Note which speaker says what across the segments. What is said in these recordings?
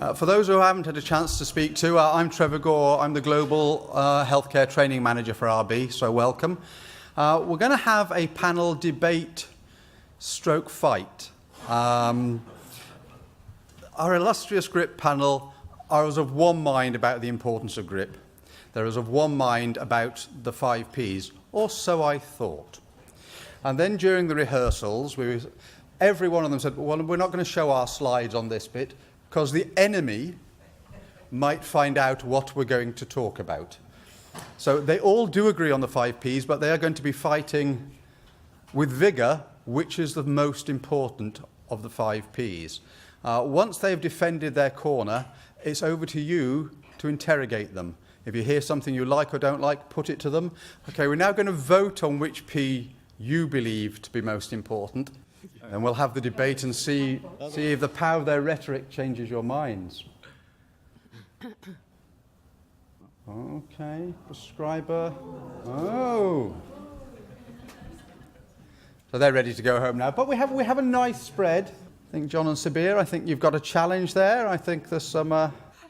Speaker 1: For those who haven't had a chance to speak to, I'm Trevor Gore. I'm the Global Healthcare Training Manager for RB, so welcome. We're going to have a panel debate stroke fight. Our illustrious GRIP panel are as of one mind about the importance of GRIP. They're as of one mind about the 5 Ps, or so I thought. And then during the rehearsals, every one of them said, well, we're not going to show our slides on this bit, because the enemy might find out what we're going to talk about. So they all do agree on the 5 Ps, but they are going to be fighting with vigour which is the most important of the 5 Ps. Once they've defended their corner, it's over to you to interrogate them. If you hear something you like or don't like, put it to them. Okay, we're now going to vote on which P you believe to be most important. And we'll have the debate and see if the power of their rhetoric changes your minds. Okay, prescriber. Oh. So they're ready to go home now. But we have a nice spread. I think John and Sabir, I think you've got a challenge there. I think there's some...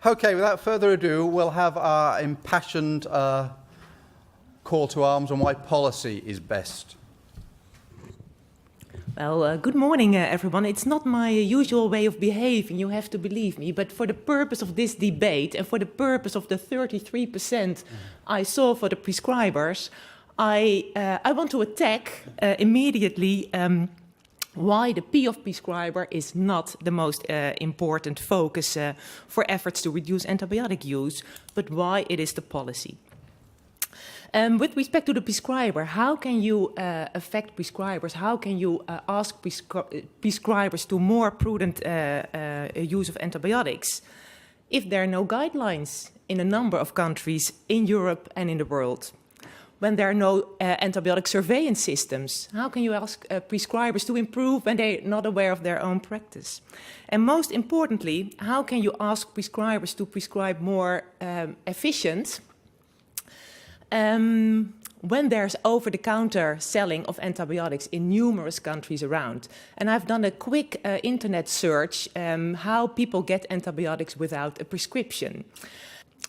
Speaker 1: Okay, without further ado, we'll have our impassioned call to arms on why policy is best.
Speaker 2: Well, good morning, everyone. It's not my usual way of behaving, you have to believe me, but for the purpose of this debate and for the purpose of the 33% I saw for the prescribers, I want to attack immediately why the P of prescriber is not the most important focus for efforts to reduce antibiotic use, but why it is the policy. With respect to the prescriber, how can you affect prescribers? How can you ask prescribers to more prudent use of antibiotics if there are no guidelines in a number of countries in Europe and in the world? When there are no antibiotic surveillance systems, how can you ask prescribers to improve when they're not aware of their own practice? And most importantly, how can you ask prescribers to prescribe more efficient when there's over-the-counter selling of antibiotics in numerous countries around? And I've done a quick internet search how people get antibiotics without a prescription.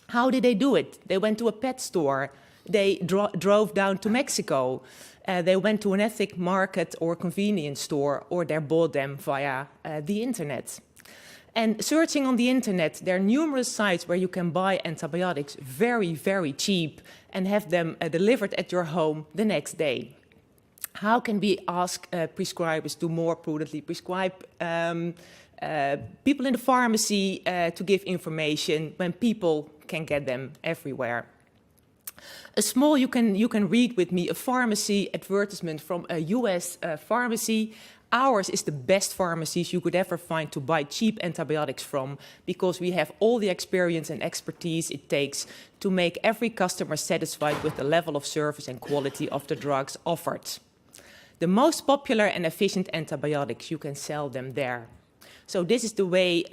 Speaker 2: How did they do it? They went to a pet store. They drove down to Mexico. They went to an ethnic market or convenience store, or they bought them via the internet. And searching on the internet, there are numerous sites where you can buy antibiotics very, very cheap and have them delivered at your home the next day. How can we ask prescribers to more prudently prescribe people in the pharmacy to give information when people can get them everywhere? You can read with me a pharmacy advertisement from a US pharmacy. Ours is the best pharmacies you could ever find to buy cheap antibiotics from, because we have all the experience and expertise it takes to make every customer satisfied with the level of service and quality of the drugs offered. The most popular and efficient antibiotics, you can sell them there. So this is the way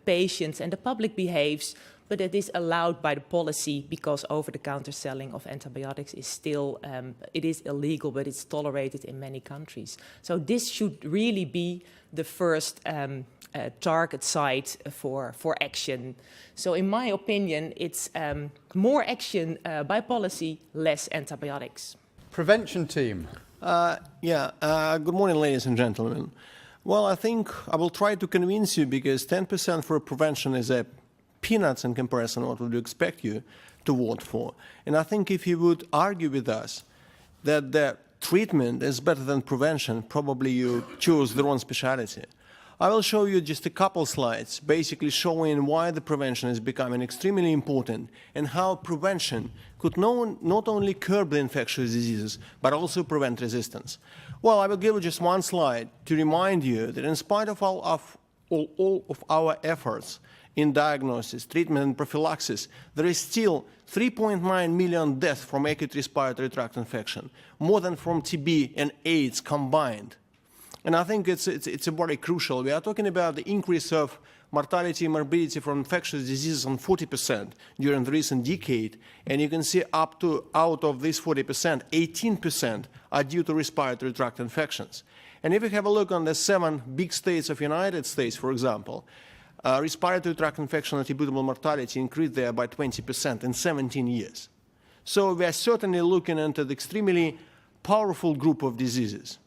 Speaker 2: patients and the public behaves, but it is allowed by the policy because over-the-counter selling of antibiotics is still, it is illegal, but it's tolerated in many countries. So this should really be the first target site for action. So in my opinion, it's more action by policy, less antibiotics.
Speaker 1: Prevention team.
Speaker 3: Good morning, ladies and gentlemen. Well, I think I will try to convince you, because 10% for prevention is a peanuts in comparison to what would expect you to vote for. And I think if you would argue with us that the treatment is better than prevention, probably you choose the wrong specialty. I will show you just a couple slides, basically showing why the prevention is becoming extremely important and how prevention could not only curb the infectious diseases, but also prevent resistance. Well, I will give you just one slide to remind you that in spite of all of our efforts in diagnosis, treatment, and prophylaxis, there is still 3.9 million deaths from acute respiratory tract infection, more than from TB and AIDS combined. And I think it's very crucial. We are talking about the increase of mortality and morbidity from infectious diseases on 40% during the recent decade. And you can see out of this 40%, 18% are due to respiratory tract infections. And if you have a look on the 7 big states of the United States, for example, respiratory tract infection attributable mortality increased there by 20% in 17 years. So we are certainly looking into the extremely powerful group of diseases.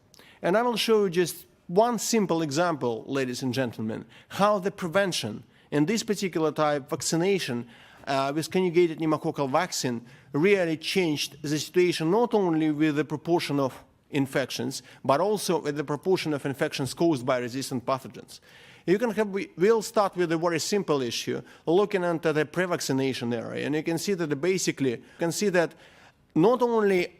Speaker 3: And I will show you just one simple example, ladies and gentlemen, how the prevention in this particular type vaccination with conjugated pneumococcal vaccine really changed the situation not only with the proportion of infections, but also with the proportion of infections caused by resistant pathogens. You can have, we'll start with a very simple issue, looking into the pre-vaccination area, and you can see that basically, you can see that not only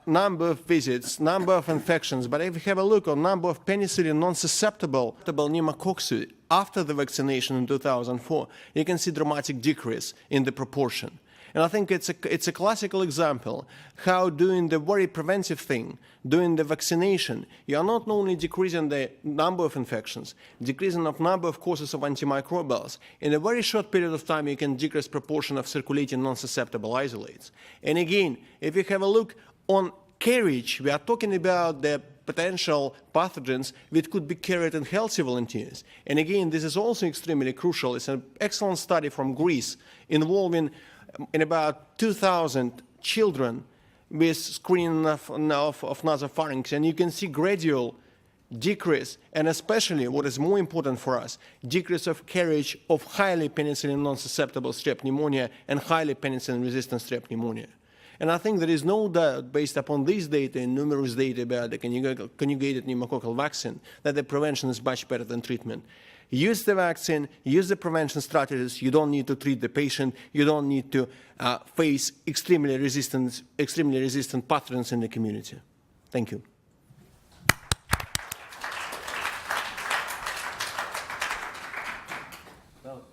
Speaker 3: number of visits, number of infections, but if you have a look at number of penicillin non-susceptible pneumococci after the vaccination in 2004, you can see dramatic decrease in the proportion. And I think it's a classical example how doing the very preventive thing, doing the vaccination, you are not only decreasing the number of infections, decreasing the number of causes of antimicrobials. In a very short period of time, you can decrease proportion of circulating non-susceptible isolates. And again, if you have a look on carriage, we are talking about the potential pathogens which could be carried in healthy volunteers. And again, this is also extremely crucial. It's an excellent study from Greece involving in about 2,000 children with screening of nasopharynx, and you can see gradual decrease, and especially what is more important for us, decrease of carriage of highly penicillin non-susceptible strep pneumonia and highly penicillin resistant strep pneumonia. And I think there is no doubt, based upon these data and numerous data about the conjugated pneumococcal vaccine, that the prevention is much better than treatment. Use the vaccine, use the prevention strategies. You don't need to treat the patient. You don't need to face extremely resistant pathogens in the community. Thank you.
Speaker 4: Well,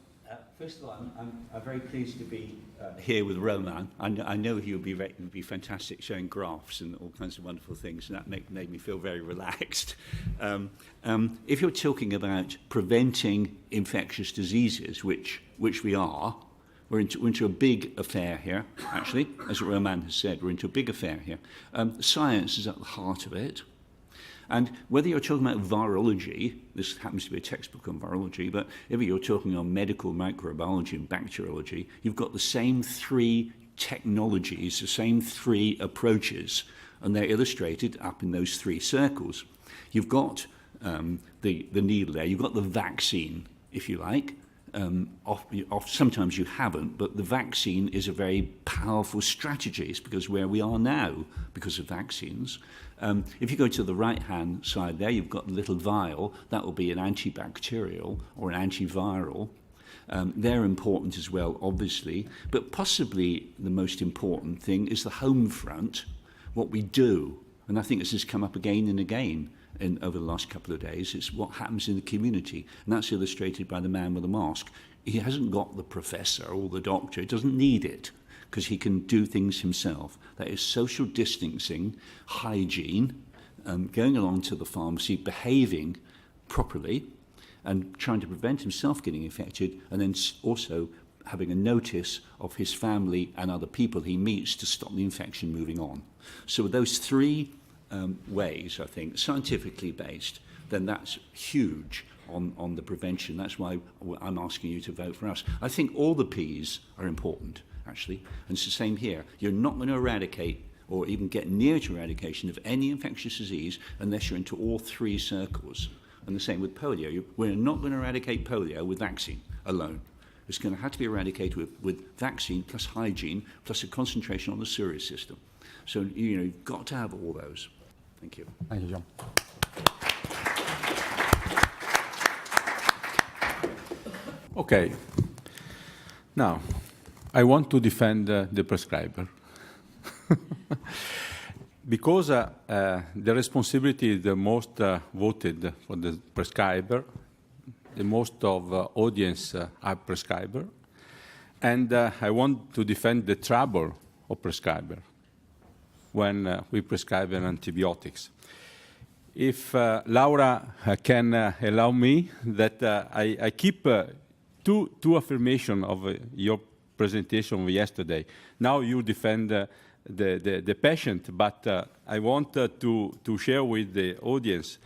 Speaker 4: first of all, I'm very pleased to be here with Roman. I know he would be fantastic showing graphs and all kinds of wonderful things, and that made me feel very relaxed. If you're talking about preventing infectious diseases, which we are, we're into a big affair here, actually. As Roman has said, we're into a big affair here. Science is at the heart of it. And whether you're talking about virology, this happens to be a textbook on virology, but if you're talking on medical microbiology and bacteriology, you've got the same three technologies, the same three approaches, and they're illustrated up in those three circles. You've got the needle there, you've got the vaccine, if you like. Sometimes you haven't, but the vaccine is a very powerful strategy. It's because where we are now, because of vaccines. If you go to the right-hand side there, you've got a little vial. That will be an antibacterial or an antiviral. They're important as well, obviously, but possibly the most important thing is the home front, what we do. And I think this has come up again and again over the last couple of days. It's what happens in the community, and that's illustrated by the man with the mask. He hasn't got the professor or the doctor. He doesn't need it because he can do things himself. That is social distancing, hygiene, going along to the pharmacy, behaving properly, and trying to prevent himself getting infected, and then also having a notice of his family and other people he meets to stop the infection moving on. So with those three ways, I think, scientifically based, then that's huge on the prevention. That's why I'm asking you to vote for us. I think all the P's are important, actually, and it's the same here. You're not going to eradicate or even get near to eradication of any infectious disease unless you're into all three circles. And the same with polio. We're not going to eradicate polio with vaccine alone. It's going to have to be eradicated with vaccine plus hygiene plus a concentration on the sewerage system. So, you've got to have all those. Thank you.
Speaker 1: Thank you, John.
Speaker 5: Okay. Now, I want to defend the prescriber. Because the responsibility is the most voted for the prescriber, the most of audience are prescriber, and I want to defend the trouble of prescriber when we prescribe antibiotics. If Laura can allow me, that I keep two affirmations of your presentation of yesterday. Now you defend the patient, but I want to share with the audience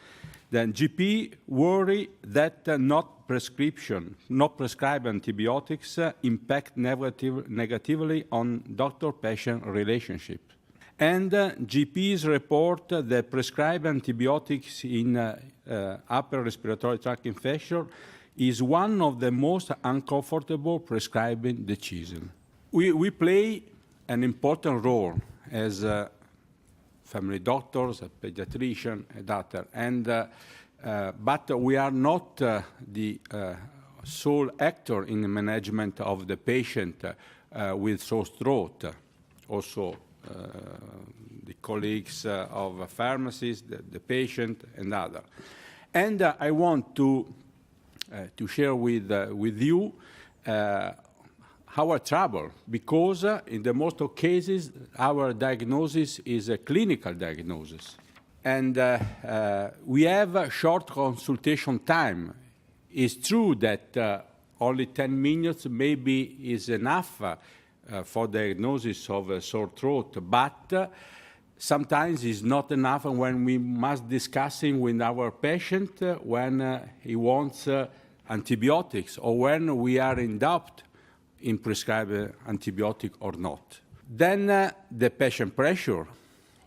Speaker 5: then GP worry that not prescribed antibiotics impact negatively on doctor-patient relationship. And GPs report that prescribed antibiotics in upper respiratory tract infection is one of the most uncomfortable prescribing decisions. We play an important role as family doctors, a pediatrician, a doctor, but we are not the sole actor in the management of the patient with sore throat. Also, the colleagues of pharmacists, the patient, and others. And I want to share with you our trouble, because in the most of cases, our diagnosis is a clinical diagnosis. And we have a short consultation time. It's true that only 10 minutes maybe is enough for diagnosis of a sore throat, but sometimes it's not enough when we must discussing with our patient when he wants antibiotics or when we are in doubt in prescribing antibiotic or not. Then the patient pressure,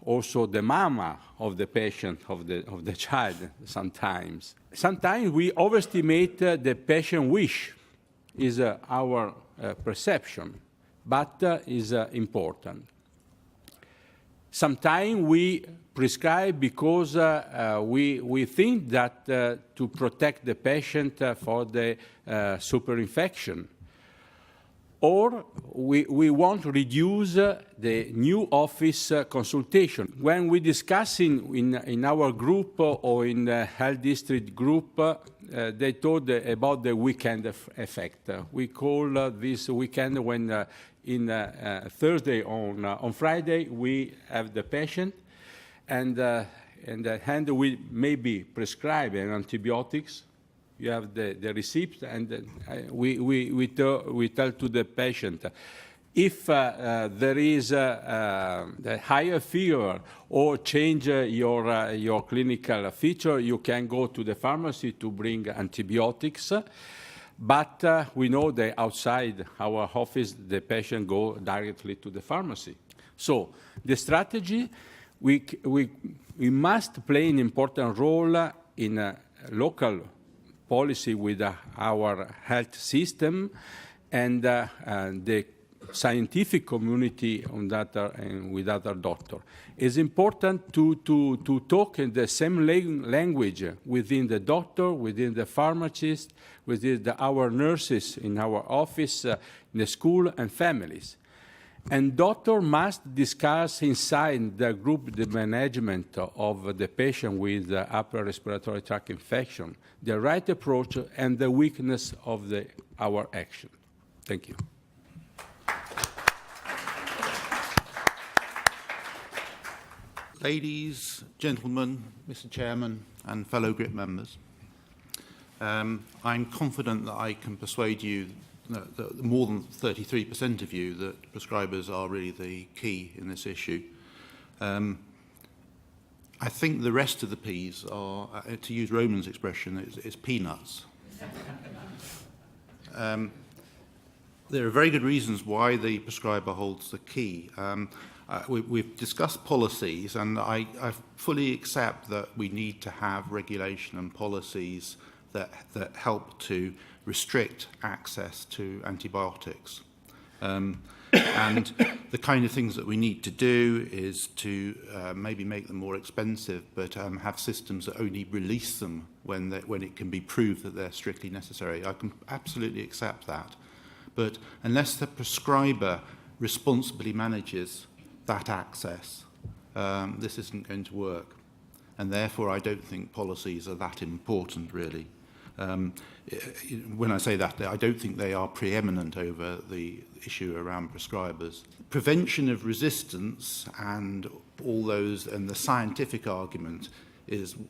Speaker 5: also the mama of the patient, of the child sometimes. Sometimes we overestimate the patient wish, is our perception, but is important. Sometimes we prescribe because we think that to protect the patient for the superinfection, or we want to reduce the new office consultation. When we discuss in our group or in the health district group, they told about the weekend effect. We call this weekend when in Thursday on Friday we have the patient, and we maybe prescribe antibiotics. You have the receipt, and we tell to the patient, if there is a higher fever or change your clinical feature, you can go to the pharmacy to bring antibiotics. But we know that outside our office, the patient go directly to the pharmacy. So the strategy, we must play an important role in a local policy with our health system and the scientific community on that and with other doctors. It's important to talk in the same language within the doctor, within the pharmacist, within our nurses in our office, in the school, and families. And doctor must discuss inside the group the management of the patient with upper respiratory tract infection, the right approach and the weakness of our action. Thank you.
Speaker 6: Ladies, gentlemen, Mr. Chairman, and fellow GRIP members, I'm confident that I can persuade you, that more than 33% of you, that prescribers are really the key in this issue. I think the rest of the P's are, to use Roman's expression, is peanuts. There are very good reasons why the prescriber holds the key. We've discussed policies, and I fully accept that we need to have regulation and policies that help to restrict access to antibiotics. And the kind of things that we need to do is to maybe make them more expensive, but have systems that only release them when it can be proved that they're strictly necessary. I can absolutely accept that. But unless the prescriber responsibly manages that access, this isn't going to work. And therefore, I don't think policies are that important, really. When I say that, I don't think they are preeminent over the issue around prescribers. Prevention of resistance and all those, and the scientific argument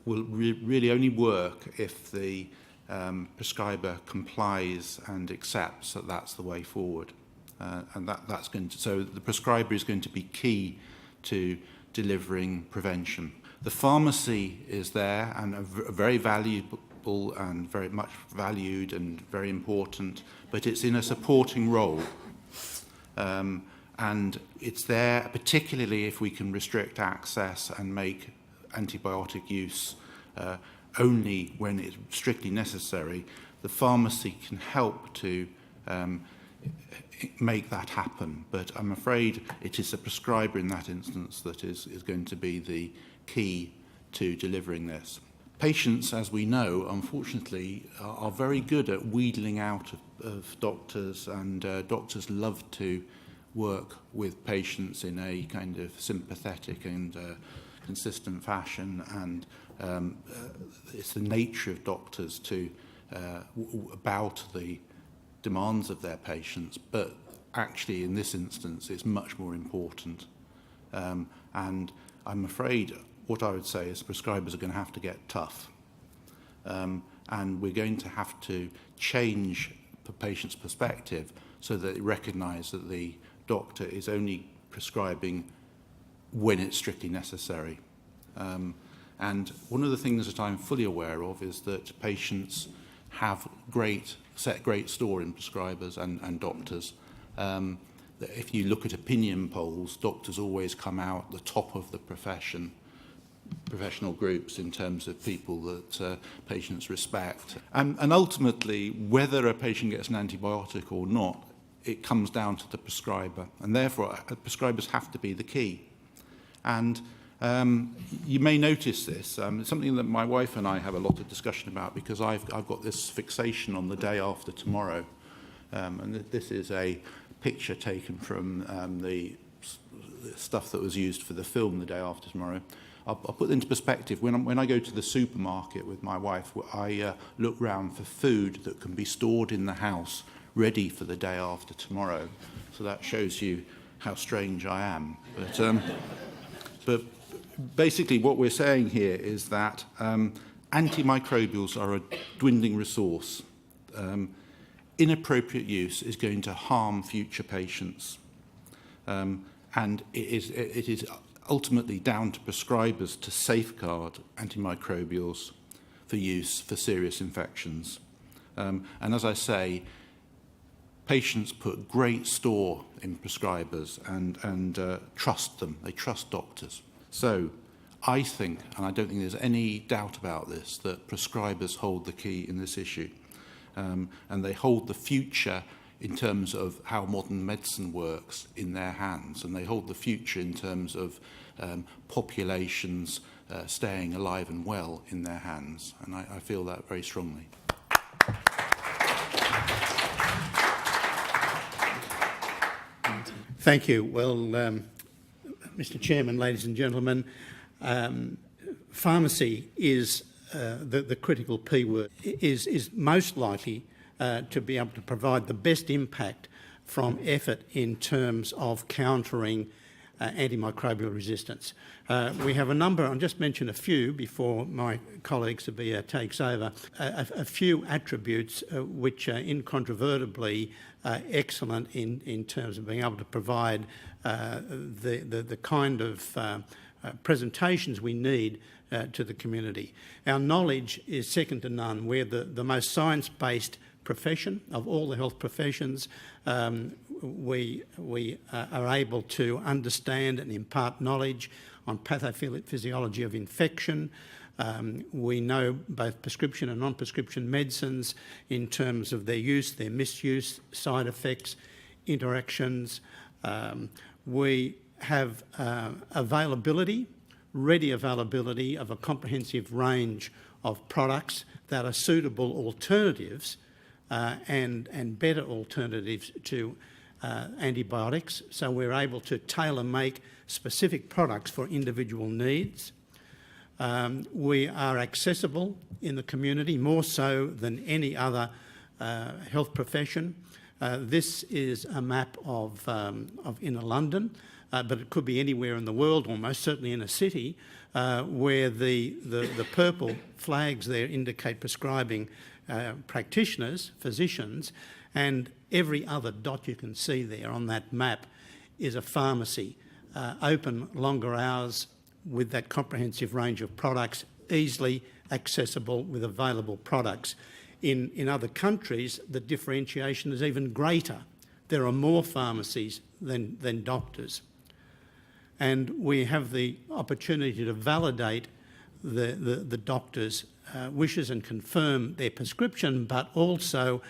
Speaker 6: will really only work if the prescriber complies and accepts that that's the way forward. And that's going to, so the prescriber is going to be key to delivering prevention. The pharmacy is there and very valuable and very much valued and very important, but it's in a supporting role. And it's there particularly if we can restrict access and make antibiotic use only when it's strictly necessary. The pharmacy can help to make that happen, but I'm afraid it is the prescriber in that instance that is going to be the key to delivering this. Patients, as we know, unfortunately, are very good at wheedling out of doctors, and doctors love to work with patients in a kind of sympathetic and consistent fashion, and it's the nature of doctors to bow to the demands of their patients, but actually in this instance it's much more important. And I'm afraid what I would say is prescribers are going to have to get tough. And we're going to have to change the patient's perspective so that they recognise that the doctor is only prescribing when it's strictly necessary. And one of the things that I'm fully aware of is that patients have set great store in prescribers and doctors. If you look at opinion polls, doctors always come out the top of the professional groups in terms of people that patients respect. And ultimately, whether a patient gets an antibiotic or not, it comes down to the prescriber, and therefore prescribers have to be the key. And you may notice this. It's something that my wife and I have a lot of discussion about, because I've got this fixation on the day after tomorrow. And this is a picture taken from the stuff that was used for the film The Day After Tomorrow. I'll put it into perspective. When I go to the supermarket with my wife, I look round for food that can be stored in the house, ready for the day after tomorrow. So that shows you how strange I am. But basically what we're saying here is that antimicrobials are a dwindling resource. Inappropriate use is going to harm future patients. And it is ultimately down to prescribers to safeguard antimicrobials for use for serious infections. And as I say, patients put great store in prescribers and trust them. They trust doctors. So I think, and I don't think there's any doubt about this, that prescribers hold the key in this issue. And they hold the future in terms of how modern medicine works in their hands. And they hold the future in terms of populations staying alive and well in their hands. And I feel that very strongly.
Speaker 7: Thank you. Well, Mr. Chairman, ladies and gentlemen, pharmacy is the critical P word, is most likely to be able to provide the best impact from effort in terms of countering antimicrobial resistance. We have a number, I'll just mention a few before my colleague Sabia takes over, a few attributes which are incontrovertibly excellent in terms of being able to provide the kind of presentations we need to the community. Our knowledge is second to none. We're the most science-based profession of all the health professions. We are able to understand and impart knowledge on pathophysiology of infection. We know both prescription and non-prescription medicines in terms of their use, their misuse, side effects, interactions. We have ready availability of a comprehensive range of products that are suitable alternatives and better alternatives to antibiotics. So we're able to tailor-make specific products for individual needs. We are accessible in the community, more so than any other health profession. This is a map of inner London, but it could be anywhere in the world, or most certainly in a city, where the purple flags there indicate prescribing practitioners, physicians, and every other dot you can see there on that map is a pharmacy, open longer hours, with that comprehensive range of products, easily accessible with available products. In other countries, the differentiation is even greater. There are more pharmacies than doctors. And we have the opportunity to validate the doctor's wishes and confirm their prescription, but also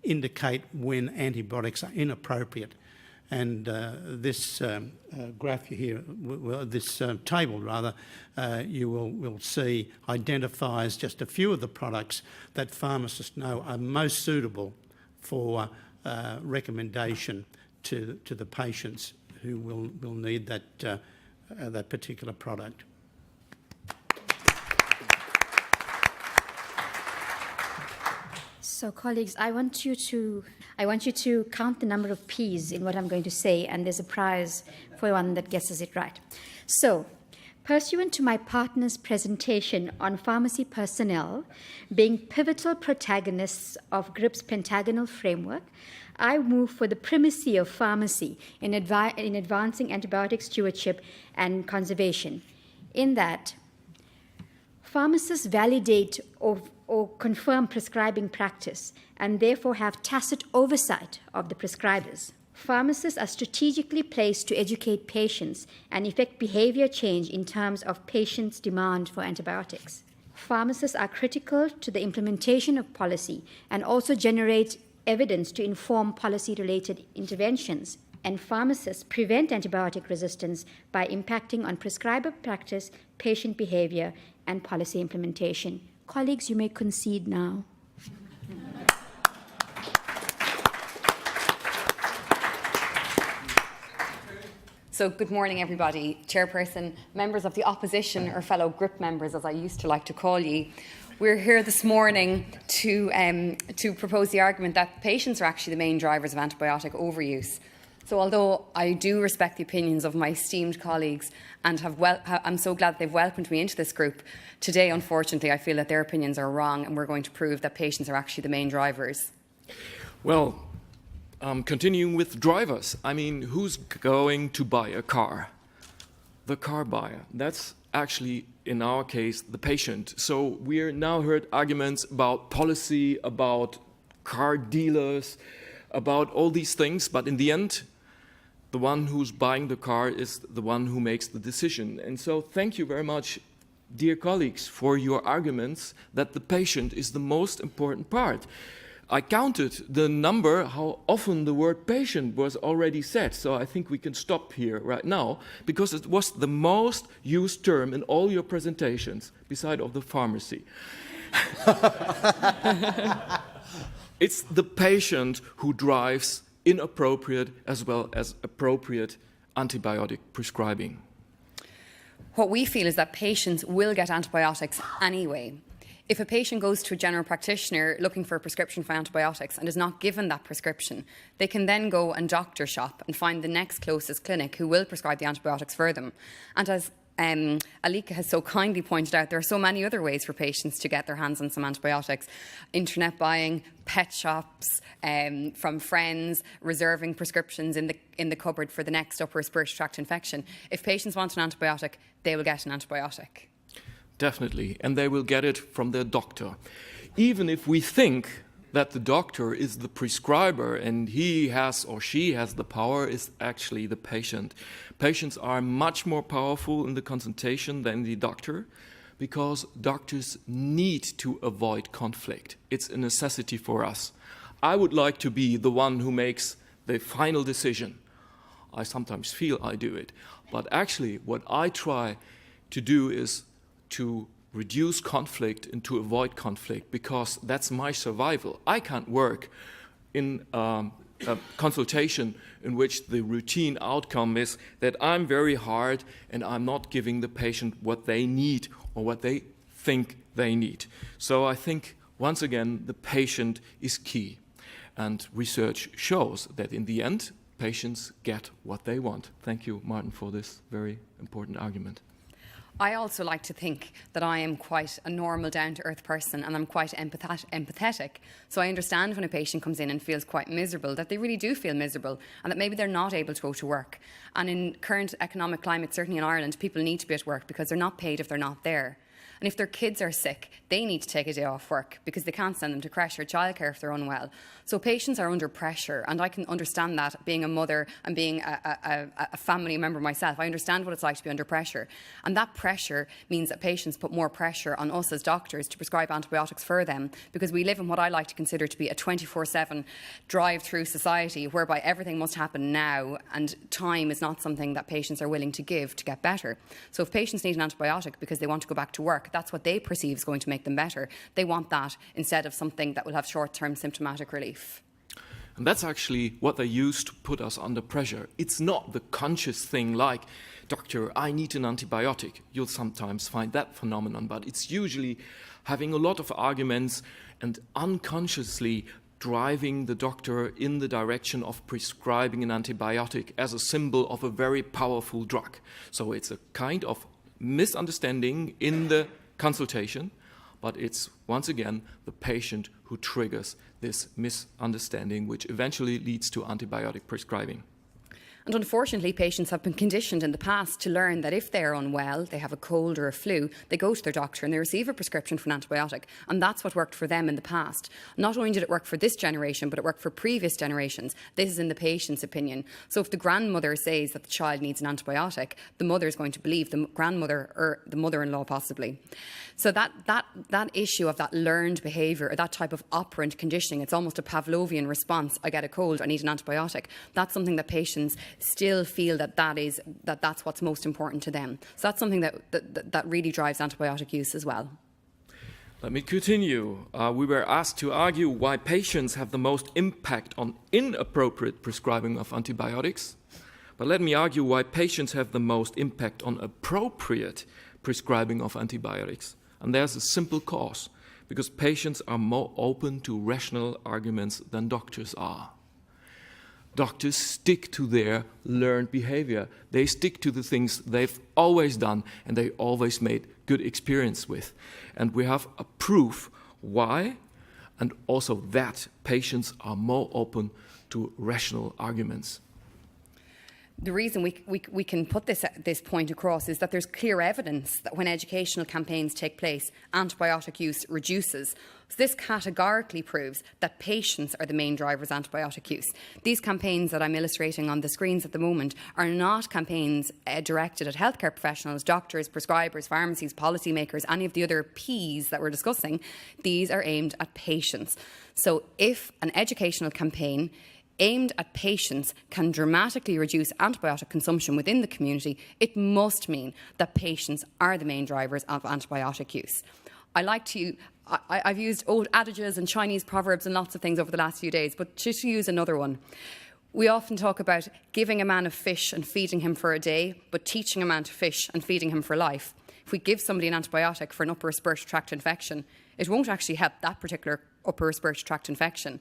Speaker 7: indicate when antibiotics are inappropriate. And this graph here, this table rather, you will see identifies just a few of the products that pharmacists know are most suitable for recommendation to the patients who will need that particular product.
Speaker 8: So, colleagues, I want you to count the number of P's in what I'm going to say, and there's a prize for one that guesses it right. So, pursuant to my partner's presentation on pharmacy personnel being pivotal protagonists of GRIP's pentagonal framework, I move for the primacy of pharmacy in advancing antibiotic stewardship and conservation, in that pharmacists validate or confirm prescribing practice and therefore have tacit oversight of the prescribers. Pharmacists are strategically placed to educate patients and effect behaviour change in terms of patients' demand for antibiotics. Pharmacists are critical to the implementation of policy and also generate evidence to inform policy-related interventions. And pharmacists prevent antibiotic resistance by impacting on prescriber practice, patient behaviour, and policy implementation. Colleagues, you may concede now.
Speaker 9: So good morning, everybody. Chairperson, members of the opposition, or fellow GRIP members, as I used to like to call you. We're here this morning to propose the argument that patients are actually the main drivers of antibiotic overuse. So although I do respect the opinions of my esteemed colleagues and I'm so glad they've welcomed me into this group, today, unfortunately, I feel that their opinions are wrong and we're going to prove that patients are actually the main drivers.
Speaker 10: Well, continuing with drivers, I mean, who's going to buy a car? The car buyer. That's actually, in our case, the patient. So we're now heard arguments about policy, about car dealers, about all these things, but in the end, the one who's buying the car is the one who makes the decision. And so thank you very much, dear colleagues, for your arguments that the patient is the most important part. I counted the number, how often the word patient was already said, so I think we can stop here right now, because it was the most used term in all your presentations, beside of the pharmacy. It's the patient who drives inappropriate as well as appropriate antibiotic prescribing.
Speaker 9: What we feel is that patients will get antibiotics anyway. If a patient goes to a general practitioner looking for a prescription for antibiotics and is not given that prescription, they can then go and doctor shop and find the next closest clinic who will prescribe the antibiotics for them. And as Alika has so kindly pointed out, there are so many other ways for patients to get their hands on some antibiotics. Internet buying, pet shops, from friends, reserving prescriptions in the cupboard for the next upper respiratory tract infection. If patients want an antibiotic, they will get an antibiotic.
Speaker 10: Definitely, and they will get it from their doctor. Even if we think that the doctor is the prescriber and he has or she has the power, is actually the patient. Patients are much more powerful in the consultation than the doctor because doctors need to avoid conflict. It's a necessity for us. I would like to be the one who makes the final decision. I sometimes feel I do it, but actually what I try to do is to reduce conflict and to avoid conflict, because that's my survival. I can't work in a consultation in which the routine outcome is that I'm very hard and I'm not giving the patient what they need or what they think they need. So I think, once again, the patient is key. And research shows that in the end, patients get what they want. Thank you, Martin, for this very important argument.
Speaker 9: I also like to think that I am quite a normal, down-to-earth person, and I'm quite empathetic. So I understand when a patient comes in and feels quite miserable, that they really do feel miserable, and that maybe they're not able to go to work. And in current economic climate, certainly in Ireland, people need to be at work because they're not paid if they're not there. And if their kids are sick, they need to take a day off work because they can't send them to creche or childcare if they're unwell. So patients are under pressure, and I can understand that, being a mother and being a family member myself. I understand what it's like to be under pressure. And that pressure means that patients put more pressure on us as doctors to prescribe antibiotics for them, because we live in what I like to consider to be a 24/7 drive-through society whereby everything must happen now, and time is not something that patients are willing to give to get better. So if patients need an antibiotic because they want to go back to work, that's what they perceive is going to make them better. They want that instead of something that will have short-term symptomatic relief.
Speaker 10: And that's actually what they use to put us under pressure. It's not the conscious thing like, doctor, I need an antibiotic. You'll sometimes find that phenomenon, but it's usually having a lot of arguments and unconsciously driving the doctor in the direction of prescribing an antibiotic as a symbol of a very powerful drug. So it's a kind of misunderstanding in the consultation, but it's once again the patient who triggers this misunderstanding, which eventually leads to antibiotic prescribing.
Speaker 9: And unfortunately, patients have been conditioned in the past to learn that if they're unwell, they have a cold or a flu, they go to their doctor and they receive a prescription for an antibiotic. And that's what worked for them in the past. Not only did it work for this generation, but it worked for previous generations. This is in the patient's opinion. So if the grandmother says that the child needs an antibiotic, the mother is going to believe the grandmother or the mother-in-law possibly. So that issue of that learned behaviour, or that type of operant conditioning, it's almost a Pavlovian response. I get a cold, I need an antibiotic. That's something that patients still feel that's what's most important to them. So that's something that really drives antibiotic use as well.
Speaker 10: Let me continue. We were asked to argue why patients have the most impact on inappropriate prescribing of antibiotics. But let me argue why patients have the most impact on appropriate prescribing of antibiotics. And there's a simple cause, because patients are more open to rational arguments than doctors are. Doctors stick to their learned behavior. They stick to the things they've always done and they always made good experience with. And we have a proof why, and also that patients are more open to rational arguments.
Speaker 9: The reason we can put this point across is that there's clear evidence that when educational campaigns take place, antibiotic use reduces. So this categorically proves that patients are the main drivers of antibiotic use. These campaigns that I'm illustrating on the screens at the moment are not campaigns directed at healthcare professionals, doctors, prescribers, pharmacies, policymakers, any of the other Ps that we're discussing. These are aimed at patients. So if an educational campaign aimed at patients can dramatically reduce antibiotic consumption within the community, it must mean that patients are the main drivers of antibiotic use. I've used old adages and Chinese proverbs and lots of things over the last few days, but just to use another one. We often talk about giving a man a fish and feeding him for a day, but teaching a man to fish and feeding him for life. If we give somebody an antibiotic for an upper respiratory tract infection, it won't actually help that particular upper respiratory tract infection.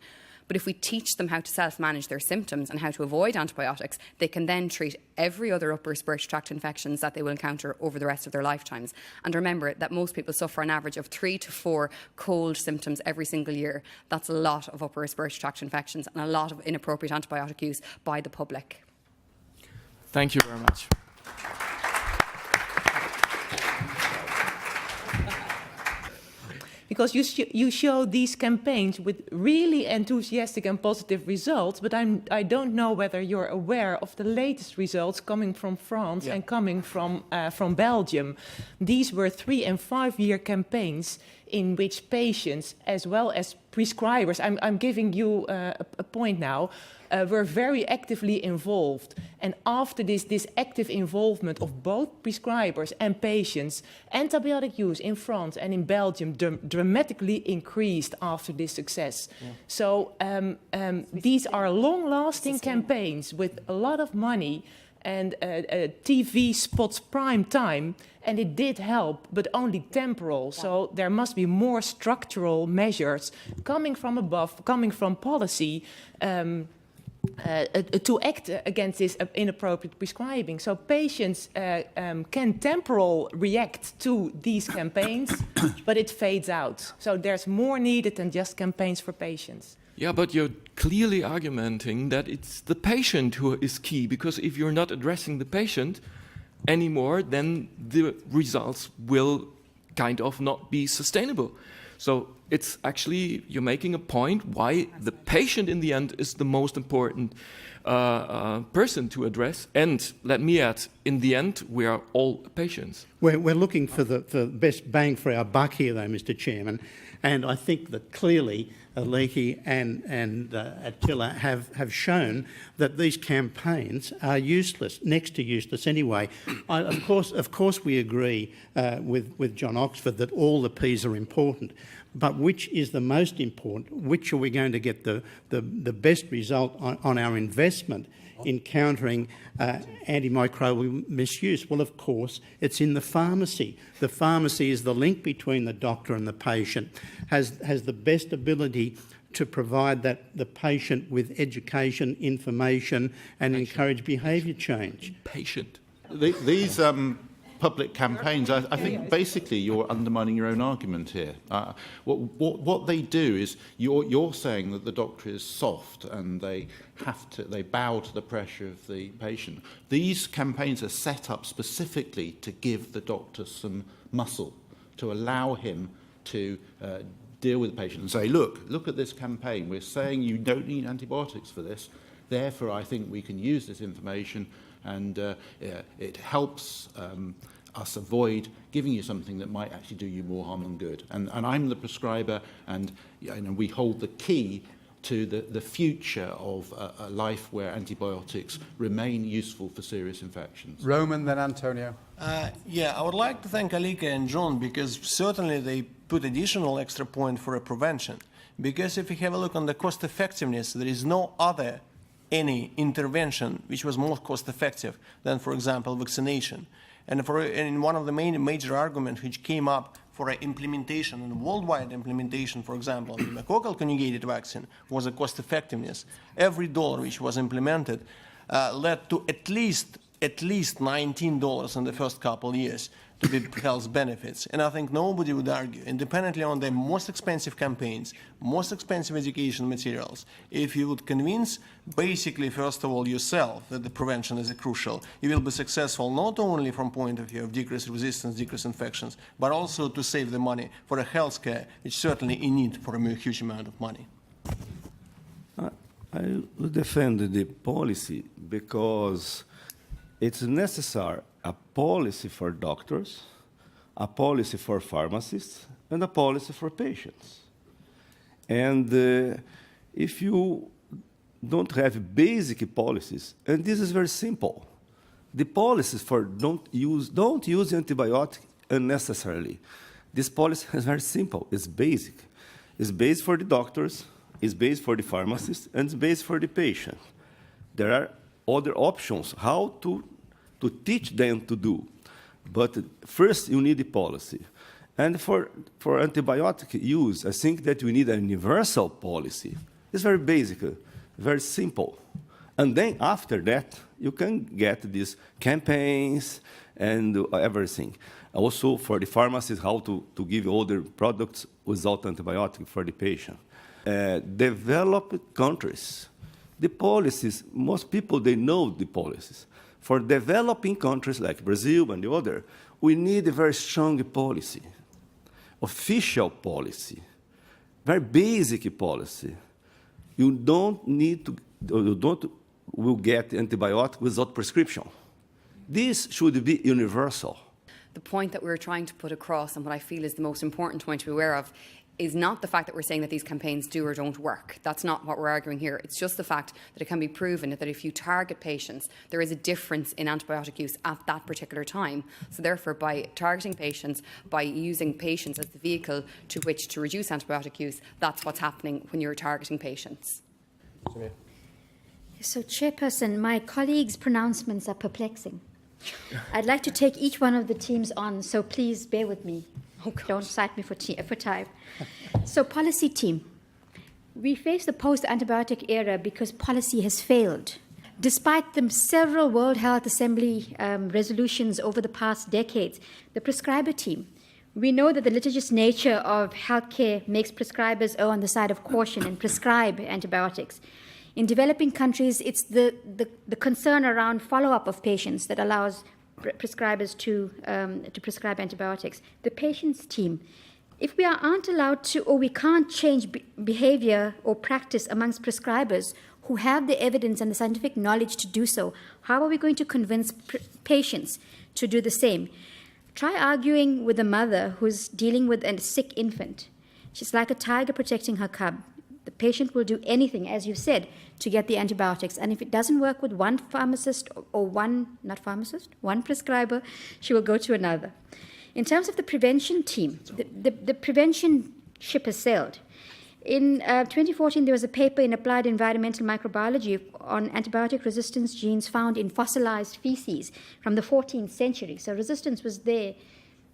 Speaker 9: But if we teach them how to self-manage their symptoms and how to avoid antibiotics, they can then treat every other upper respiratory tract infections that they will encounter over the rest of their lifetimes. And remember that most people suffer an average of 3 to 4 cold symptoms every single year. That's a lot of upper respiratory tract infections and a lot of inappropriate antibiotic use by the public.
Speaker 10: Thank you very much.
Speaker 2: Because you show these campaigns with really enthusiastic and positive results, but I don't know whether you're aware of the latest results coming from France and coming from Belgium. These were 3- and 5-year campaigns in which patients, as well as prescribers, I'm giving you a point now, were very actively involved. And after this active involvement of both prescribers and patients, antibiotic use in France and in Belgium dramatically increased after this success. Yeah. So these are long-lasting campaigns with a lot of money and TV spots prime time, and it did help, but only temporal. Yeah. So there must be more structural measures coming from above, coming from policy, to act against this inappropriate prescribing. So patients can temporarily react to these campaigns, but it fades out. So there's more needed than just campaigns for patients.
Speaker 10: Yeah, but you're clearly arguing that it's the patient who is key, because if you're not addressing the patient anymore, then the results will kind of not be sustainable. So it's actually, you're making a point why the patient in the end is the most important person to address. And let me add, in the end, we are all patients.
Speaker 7: We're looking for the best bang for our buck here, though, Mr. Chairman. And I think that clearly Leahy and Attila have shown that these campaigns are useless, next to useless anyway. Of course we agree with John Oxford that all the Ps are important, but which is the most important? Which are we going to get the best result on our investment in countering antimicrobial misuse? Well, of course, it's in the pharmacy. The pharmacy is the link between the doctor and the patient, has the best ability to provide the patient with education, information, and encourage behaviour change.
Speaker 10: Patient.
Speaker 6: These public campaigns, I think basically you're undermining your own argument here. What they do is you're saying that the doctor is soft and they bow to the pressure of the patient. These campaigns are set up specifically to give the doctor some muscle, to allow him to deal with the patient and say, look at this campaign. We're saying you don't need antibiotics for this. Therefore, I think we can use this information and it helps us avoid giving you something that might actually do you more harm than good. And I'm the prescriber, and we hold the key to the future of a life where antibiotics remain useful for serious infections.
Speaker 1: Roman, then Antonio.
Speaker 3: Yeah, I would like to thank Alika and John, because certainly they put additional extra point for a prevention. Because if you have a look on the cost effectiveness, there is no other any intervention which was more cost effective than, for example, vaccination. And one of the major arguments which came up for an implementation, and worldwide implementation, for example, the pneumococcal conjugated vaccine, was a cost effectiveness. Every dollar which was implemented led to at least $19 in the first couple of years to the health benefits. And I think nobody would argue, independently on the most expensive campaigns, most expensive education materials, if you would convince basically, first of all, yourself that the prevention is crucial, you will be successful not only from point of view of decreased resistance, decreased infections, but also to save the money for a healthcare, which certainly in need for a huge amount of money.
Speaker 11: I will defend the policy because it's necessary a policy for doctors, a policy for pharmacists, and a policy for patients. And if you don't have basic policies, and this is very simple, the policies for don't use antibiotic unnecessarily. This policy is very simple. It's basic. It's based for the doctors, it's based for the pharmacists, and it's based for the patient. There are other options how to teach them to do. But first, you need the policy. And for antibiotic use, I think that we need a universal policy. It's very basic, very simple. And then after that, you can get these campaigns and everything. Also for the pharmacists, how to give other products without antibiotic for the patient. Developed countries, the policies, most people, they know the policies. For developing countries like Brazil and the other, we need a very strong policy, official policy, very basic policy. You don't need to, will get antibiotic without prescription. This should be universal.
Speaker 9: The point that we're trying to put across, and what I feel is the most important point to be aware of, is not the fact that we're saying that these campaigns do or don't work. That's not what we're arguing here. It's just the fact that it can be proven that if you target patients, there is a difference in antibiotic use at that particular time. So therefore, by targeting patients, by using patients as the vehicle to which to reduce antibiotic use, that's what's happening when you're targeting patients.
Speaker 8: So, Chairperson, my colleagues' pronouncements are perplexing. I'd like to take each one of the teams on, so please bear with me. Don't cite me for time. So, policy team, We face the post-antibiotic era because policy has failed. Despite the several World Health Assembly resolutions over the past decades, the prescriber team, we know that the litigious nature of healthcare makes prescribers err on the side of caution and prescribe antibiotics. In developing countries, it's the concern around follow-up of patients that allows prescribers to prescribe antibiotics. The patients team, if we aren't allowed to, or we can't change behavior or practice amongst prescribers who have the evidence and the scientific knowledge to do so, how are we going to convince patients to do the same? Try arguing with a mother who's dealing with a sick infant. She's like a tiger protecting her cub. The patient will do anything, as you said, to get the antibiotics. And if it doesn't work with one pharmacist or one prescriber, she will go to another. In terms of the prevention team, the prevention ship has sailed. In 2014, there was a paper in Applied Environmental Microbiology on antibiotic resistance genes found in fossilized feces from the 14th century. So resistance was there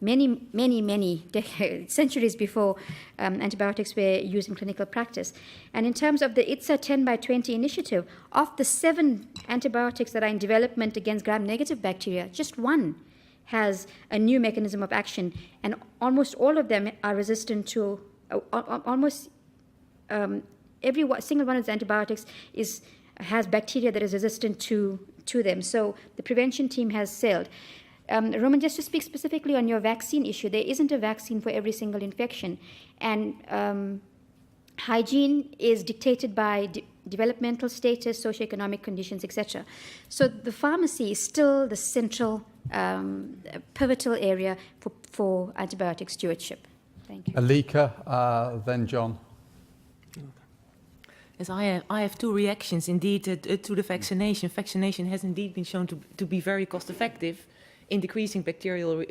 Speaker 8: many decades, centuries before antibiotics were used in clinical practice. And in terms of the ITSA 10x20 initiative, of the 7 antibiotics that are in development against gram-negative bacteria, just 1 has a new mechanism of action, and almost all of them are resistant to every single one of the antibiotics has bacteria that is resistant to them. So the prevention team has sailed. Roman, just to speak specifically on your vaccine issue, there isn't a vaccine for every single infection. And hygiene is dictated by developmental status, socioeconomic conditions, etc. So the pharmacy is still the central, pivotal area for antibiotic stewardship. Thank you.
Speaker 1: Alika, then John.
Speaker 2: Yes, I have 2 reactions indeed to the vaccination. Vaccination has indeed been shown to be very cost-effective in decreasing bacterial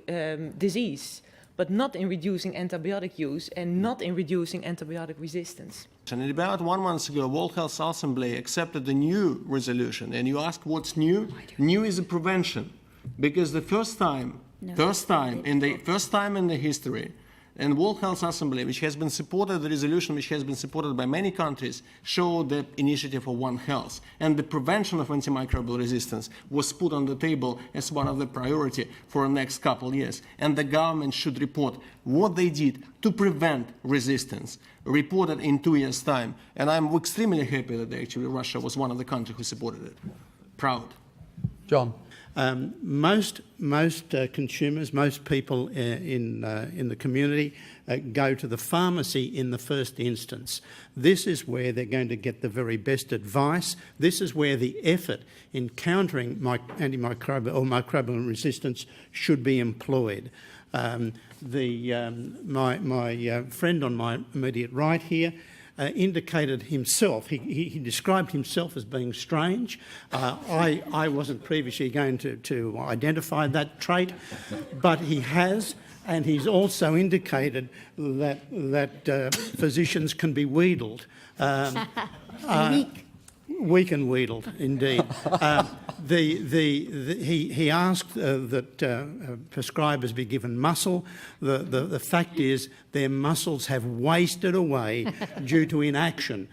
Speaker 2: disease, but not in reducing antibiotic use and not in reducing antibiotic resistance.
Speaker 3: And about 1 month ago, World Health Assembly accepted the new resolution. And you ask what's new? New is a prevention, because the first time in the history, and World Health Assembly, which has been supported, the resolution which has been supported by many countries, showed the initiative of One Health. And the prevention of antimicrobial resistance was put on the table as one of the priority for the next couple of years. And the government should report what they did to prevent resistance, reported in 2 years' time. And I'm extremely happy that actually Russia was one of the countries who supported it. Proud.
Speaker 1: John.
Speaker 7: Most consumers, most people in the community go to the pharmacy in the first instance. This is where they're going to get the very best advice. This is where the effort in countering antimicrobial or microbial resistance should be employed. My friend on my immediate right here indicated himself, he described himself as being strange. I wasn't previously going to identify that trait, but he has, and he's also indicated that physicians can be wheedled. Weak and wheedled, indeed. He asked that prescribers be given muscle. The fact is their muscles have wasted away due to inaction.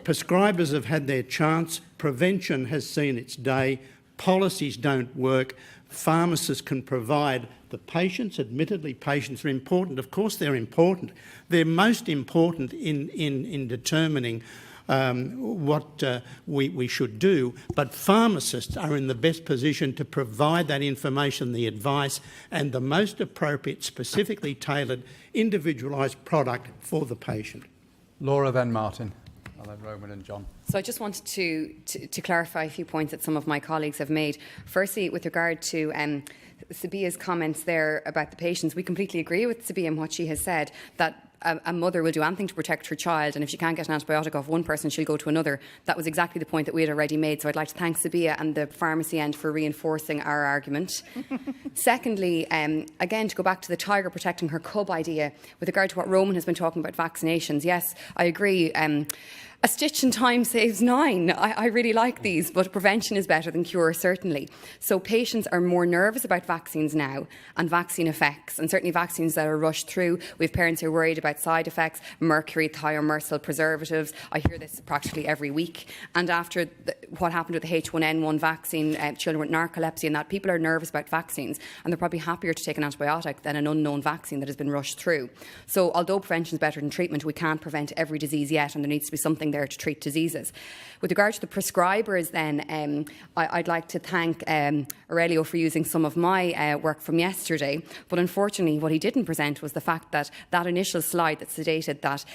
Speaker 7: Prescribers have had their chance. Prevention has seen its day. Policies don't work. Pharmacists can provide the patients. Admittedly, patients are important. Of course, they're important. They're most important in determining what we should do, but pharmacists are in the best position to provide that information, the advice, and the most appropriate, specifically tailored, individualised product for the patient.
Speaker 1: Laura, then Martin, and then Roman and John.
Speaker 9: So I just wanted to clarify a few points that some of my colleagues have made. Firstly, with regard to Sabia's comments there about the patients, we completely agree with Sabia and what she has said, that a mother will do anything to protect her child, and if she can't get an antibiotic off one person, she'll go to another. That was exactly the point that we had already made, so I'd like to thank Sabia and the pharmacy end for reinforcing our argument. Secondly, again, to go back to the tiger protecting her cub idea, with regard to what Roman has been talking about vaccinations, yes, I agree. A stitch in time saves 9. I really like these, but prevention is better than cure, certainly. So patients are more nervous about vaccines now and vaccine effects, and certainly vaccines that are rushed through. We have parents who are worried about side effects, mercury, thiomersal preservatives. I hear this practically every week. And after what happened with the H1N1 vaccine, children with narcolepsy and that, people are nervous about vaccines, and they're probably happier to take an antibiotic than an unknown vaccine that has been rushed through. So although prevention is better than treatment, we can't prevent every disease yet, and there needs to be something there to treat diseases. With regard to the prescribers then, I'd like to thank Aurelio for using some of my work from yesterday, but unfortunately what he didn't present was the fact that that initial slide that stated that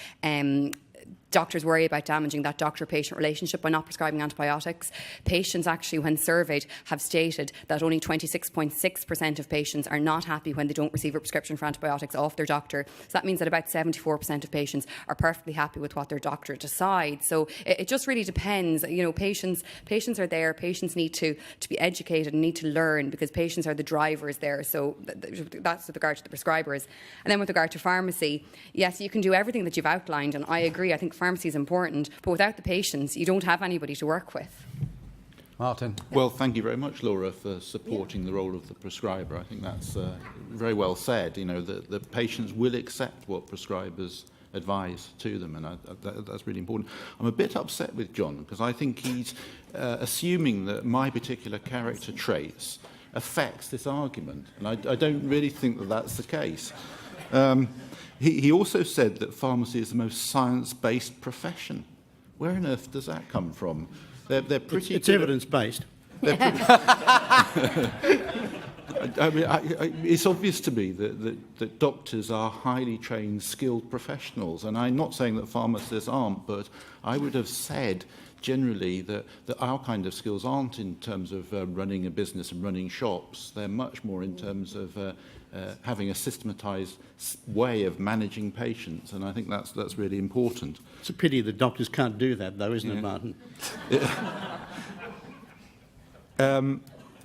Speaker 9: doctors worry about damaging that doctor-patient relationship by not prescribing antibiotics. Patients actually, when surveyed, have stated that only 26.6% of patients are not happy when they don't receive a prescription for antibiotics off their doctor. So that means that about 74% of patients are perfectly happy with what their doctor decides. So it just really depends. You know, patients are there. Patients need to be educated and need to learn, because patients are the drivers there. So that's with regard to the prescribers. And then with regard to pharmacy, yes, you can do everything that you've outlined, and I agree. I think pharmacy is important, but without the patients, you don't have anybody to work with.
Speaker 1: Martin.
Speaker 6: Well, thank you very much, Laura, for supporting the role of the prescriber. I think that's very well said. You know, the patients will accept what prescribers advise to them, and that's really important. I'm a bit upset with John, because I think he's assuming that my particular character traits affects this argument, and I don't really think that that's the case. He also said that pharmacy is the most science-based profession. Where on earth does that come from? They're pretty.
Speaker 7: It's evidence-based.
Speaker 6: I mean, it's obvious to me that doctors are highly trained, skilled professionals, and I'm not saying that pharmacists aren't, but I would have said generally that our kind of skills aren't in terms of running a business and running shops. They're much more in terms of having a systematised way of managing patients, and I think that's really important.
Speaker 7: It's a pity the doctors can't do that, though, isn't it, Martin?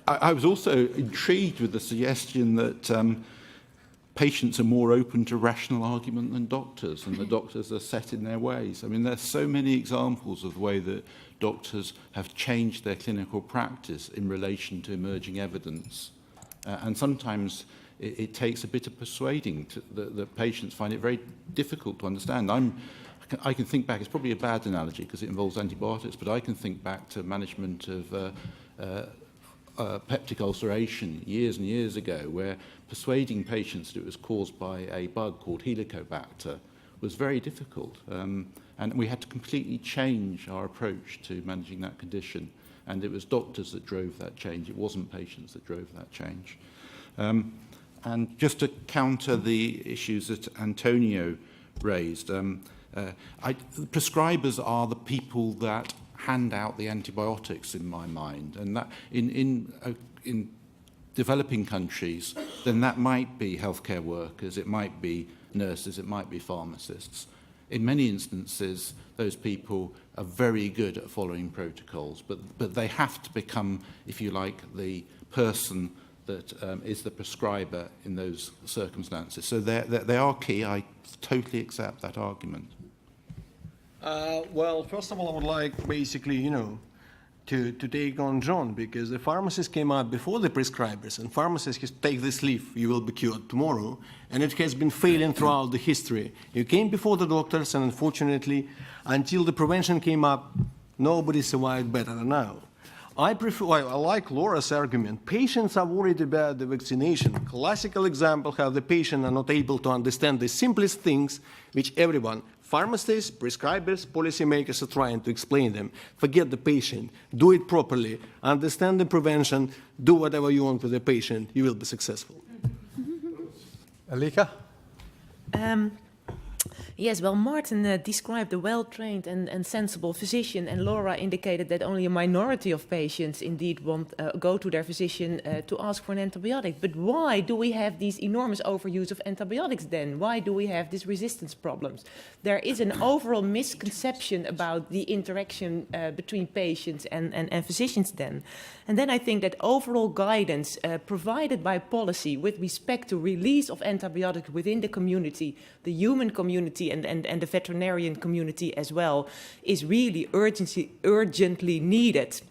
Speaker 6: I was also intrigued with the suggestion that patients are more open to rational argument than doctors, and the doctors are set in their ways. I mean, there's so many examples of the way that doctors have changed their clinical practice in relation to emerging evidence. And sometimes it takes a bit of persuading that patients find it very difficult to understand. I can think back, it's probably a bad analogy because it involves antibiotics, but I can think back to management of peptic ulceration years and years ago, where persuading patients that it was caused by a bug called Helicobacter was very difficult. And we had to completely change our approach to managing that condition. And it was doctors that drove that change. It wasn't patients that drove that change. And just to counter the issues that Antonio raised, prescribers are the people that hand out the antibiotics, in my mind, and that in developing countries, then that might be healthcare workers, it might be nurses, it might be pharmacists. In many instances, those people are very good at following protocols, but they have to become, if you like, the person that is the prescriber in those circumstances. So they are key. I totally accept that argument.
Speaker 3: Well, first of all, I would like basically, to take on John, because the pharmacists came out before the prescribers, and pharmacists take this leaf, you will be cured tomorrow, and it has been failing throughout the history. You came before the doctors, and unfortunately, until the prevention came up, nobody survived better than now. I like Laura's argument. Patients are worried about the vaccination. Classical example how the patient are not able to understand the simplest things which everyone, pharmacists, prescribers, policymakers are trying to explain them. Forget the patient. Do it properly. Understand the prevention. Do whatever you want with the patient. You will be successful.
Speaker 1: Alika?
Speaker 2: Yes, well, Martin described a well-trained and sensible physician, and Laura indicated that only a minority of patients indeed go to their physician to ask for an antibiotic. But why do we have these enormous overuse of antibiotics then? Why do we have these resistance problems? There is an overall misconception about the interaction between patients and physicians then. And then I think that overall guidance provided by policy with respect to release of antibiotics within the community, the human community, community and the veterinarian community as well is really urgently needed.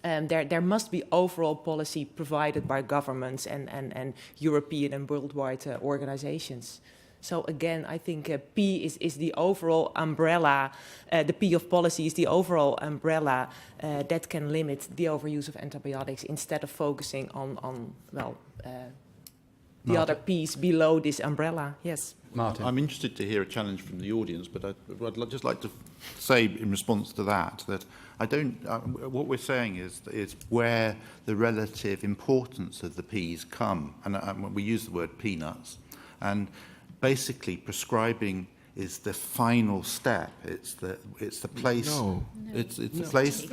Speaker 2: There must be overall policy provided by governments and European and worldwide organizations. So again, I think P is the overall umbrella, the P of policy is the overall umbrella that can limit the overuse of antibiotics instead of focusing on the other P's below this umbrella. Yes.
Speaker 1: Martin.
Speaker 6: I'm interested to hear a challenge from the audience, but I'd just like to say in response to that I don't. What we're saying is where the relative importance of the P's come, and we use the word peanuts, and basically prescribing is the final step. It's the place.
Speaker 10: No.
Speaker 6: It's the place.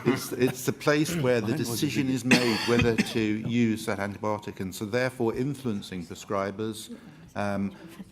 Speaker 6: It's the place where the decision is made whether to use that antibiotic, and so therefore influencing prescribers,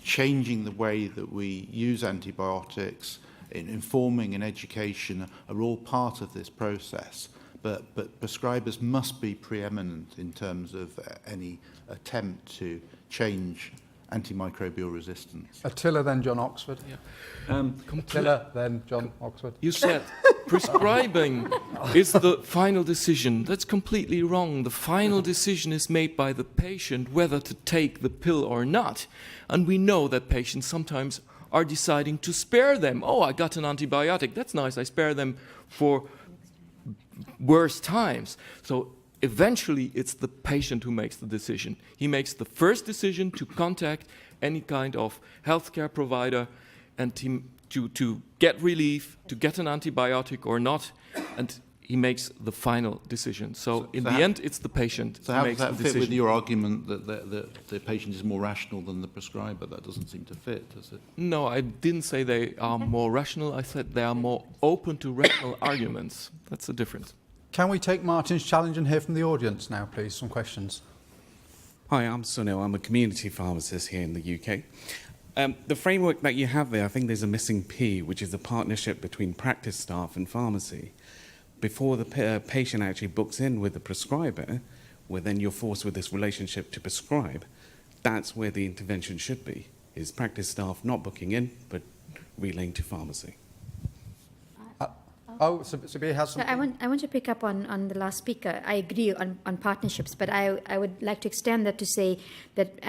Speaker 6: changing the way that we use antibiotics, informing and education are all part of this process. But prescribers must be preeminent in terms of any attempt to change antimicrobial resistance.
Speaker 1: Attila, then John Oxford.
Speaker 10: Yeah.
Speaker 1: Attila, then John Oxford.
Speaker 10: You said prescribing is the final decision. That's completely wrong. The final decision is made by the patient whether to take the pill or not. And we know that patients sometimes are deciding to spare them. Oh, I got an antibiotic. That's nice. I spare them for worse times. So eventually it's the patient who makes the decision. He makes the first decision to contact any kind of healthcare provider and to get relief, to get an antibiotic or not, and he makes the final decision. So in the end, it's the patient
Speaker 6: who makes the decision. So how does that fit with your argument that the patient is more rational than the prescriber? That doesn't seem to fit, does it?
Speaker 10: No, I didn't say they are more rational. I said they are more open to rational arguments. That's the difference.
Speaker 1: Can we take Martin's challenge and hear from the audience now, please? Some questions.
Speaker 12: Hi, I'm Sunil. I'm a community pharmacist here in the UK. The framework that you have there, I think there's a missing P, which is the partnership between practice staff and pharmacy. Before the patient actually books in with the prescriber, where then you're forced with this relationship to prescribe, that's where the intervention should be, is practice staff not booking in, but relaying to pharmacy.
Speaker 1: Sabir has some.
Speaker 8: So I want to pick up on the last speaker. I agree on partnerships, but I would like to extend that to say that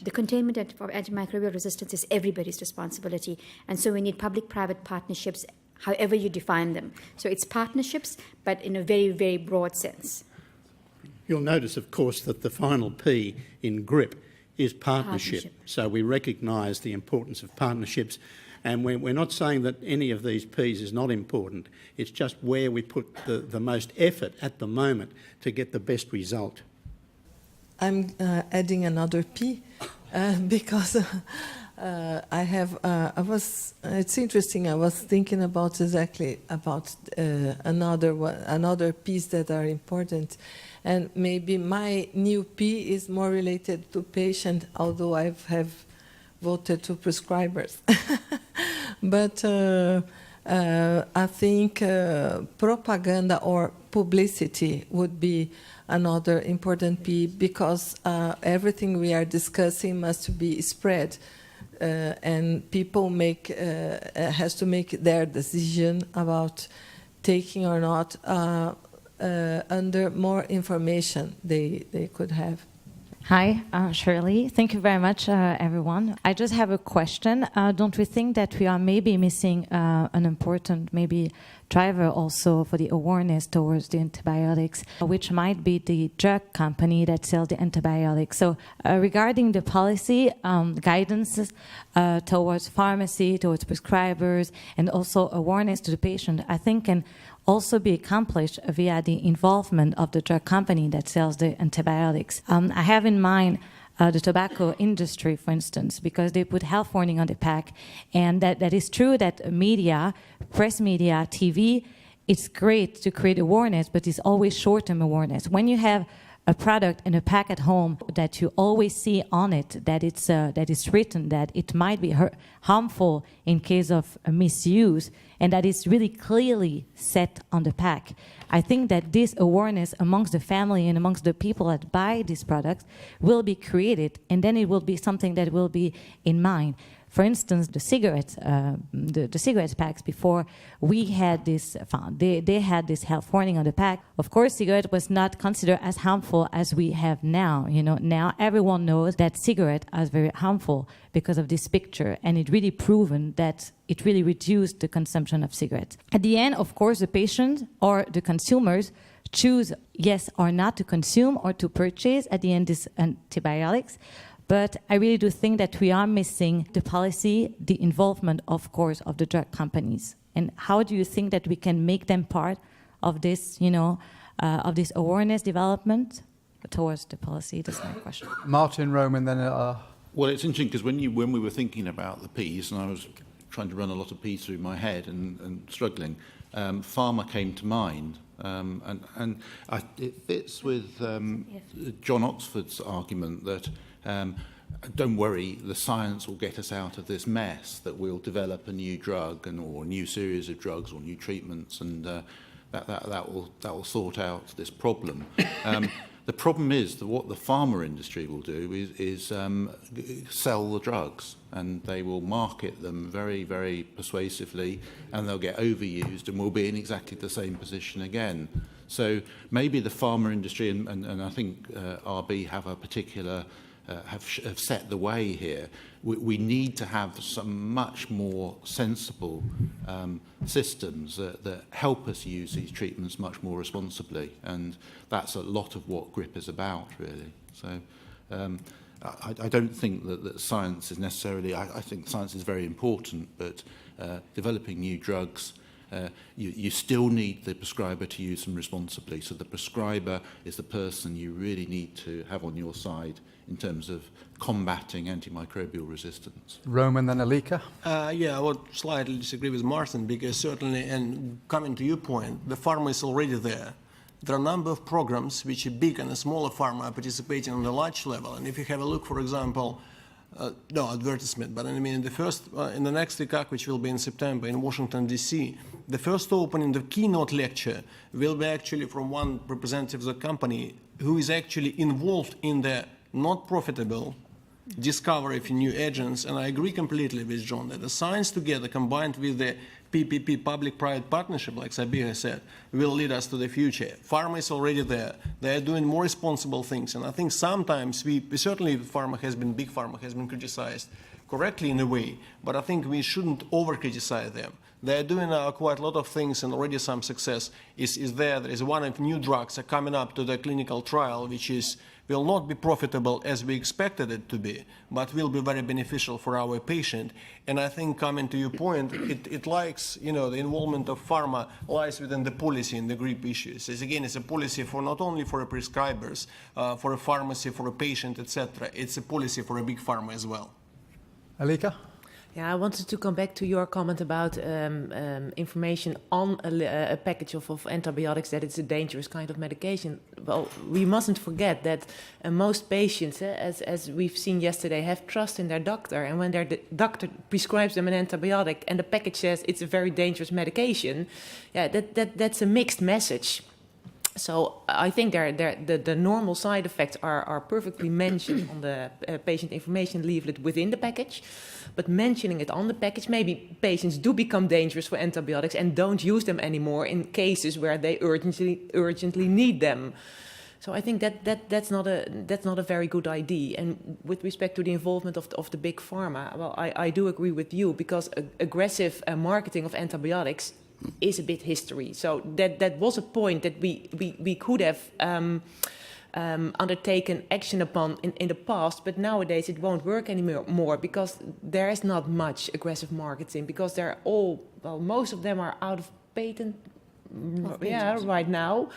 Speaker 8: the containment of antimicrobial resistance is everybody's responsibility. And so we need public-private partnerships, however you define them. So it's partnerships, but in a very, very broad sense.
Speaker 7: You'll notice, of course, that the final P in GRIP is partnership. So we recognise the importance of partnerships. And we're not saying that any of these P's is not important. It's just where we put the most effort at the moment to get the best result.
Speaker 13: I'm adding another P because it's interesting. I was thinking about exactly about another P's that are important. And maybe my new P is more related to patient, although I have voted to prescribers. But I think propaganda or publicity would be another important P, because everything we are discussing must be spread, and people has to make their decision about taking or not under more information they could have.
Speaker 14: Hi, Shirley. Thank you very much, everyone. I just have a question. Don't we think that we are maybe missing an important driver also for the awareness towards the antibiotics, which might be the drug company that sells the antibiotics? So regarding the policy guidance towards pharmacy, towards prescribers, and also awareness to the patient, I think can also be accomplished via the involvement of the drug company that sells the antibiotics. I have in mind the tobacco industry, for instance, because they put health warning on the pack, and that is true that media, press media, TV, it's great to create awareness, but it's always short-term awareness. When you have a product in a pack at home that you always see on it that it's written that it might be harmful in case of misuse, and that is really clearly set on the pack. I think that this awareness amongst the family and amongst the people that buy these products will be created, and then it will be something that will be in mind. For instance, the cigarette packs before, we had this. They had this health warning on the pack. Of course, cigarette was not considered as harmful as we have now. Now everyone knows that cigarette is very harmful because of this picture, and it really proven that it really reduced the consumption of cigarettes. At the end, of course, the patient or the consumers choose yes or not to consume or to purchase at the end these antibiotics. But I really do think that we are missing the policy, the involvement, of course, of the drug companies. And how do you think that we can make them part of this, of this awareness development towards the policy? That's my question.
Speaker 1: Martin, Roman, then...
Speaker 6: Well, it's interesting because when we were thinking about the Ps, and I was trying to run a lot of Ps through my head and struggling, pharma came to mind. It fits with John Oxford's argument that don't worry, the science will get us out of this mess, that we'll develop a new drug or a new series of drugs or new treatments, and that will sort out this problem. The problem is that what the pharma industry will do is sell the drugs, and they will market them very, very persuasively, and they'll get overused, and we'll be in exactly the same position again. So maybe the pharma industry, and I think RB have a particular, have set the way here. We need to have some much more sensible systems that help us use these treatments much more responsibly, and that's a lot of what GRIP is about, really. So I don't think that science is necessarily, I think science is very important, but developing new drugs, you still need the prescriber to use them responsibly. So the prescriber is the person you really need to have on your side in terms of combating antimicrobial resistance.
Speaker 1: Roman, then Alika.
Speaker 3: Yeah, I would slightly disagree with Martin, because certainly, and coming to your point, the pharma is already there. There are a number of programs which are big and smaller pharma are participating on the large level. And if you have a look, for example, no advertisement, but I mean, in the next ECAC, which will be in September in Washington, D.C., the first opening, the keynote lecture will be actually from one representative of the company who is actually involved in the not profitable discovery of new agents. And I agree completely with John that the science together combined with the PPP, public-private partnership, like Sabir has said, will lead us to the future. Pharma is already there. They are doing more responsible things. And I think sometimes certainly big pharma has been criticized correctly in a way, but I think we shouldn't over-criticize them. They are doing quite a lot of things, and already some success is there. There is one of new drugs are coming up to the clinical trial, which will not be profitable as we expected it to be, but will be very beneficial for our patient. And I think, coming to your point, it likes, the involvement of pharma lies within the policy and the GRIP issues. It's a policy for not only for prescribers, for a pharmacy, for a patient, etc. It's a policy for a big pharma as well.
Speaker 1: Alika?
Speaker 2: Yeah, I wanted to come back to your comment about information on a package of antibiotics, that it's a dangerous kind of medication. Well, we mustn't forget that most patients, as we've seen yesterday, have trust in their doctor. And when their doctor prescribes them an antibiotic and the package says it's a very dangerous medication, yeah, that's a mixed message. So I think the normal side effects are perfectly mentioned on the patient information leaflet within the package, but mentioning it on the package, maybe patients do become dangerous for antibiotics and don't use them anymore in cases where they urgently need them. So I think that's not a very good idea. And with respect to the involvement of the big pharma, well, I do agree with you, because aggressive marketing of antibiotics is a bit history. So that was a point that we could have undertaken action upon in the past, but nowadays it won't work anymore, because there is not much aggressive marketing, because most of them are out of patent right now.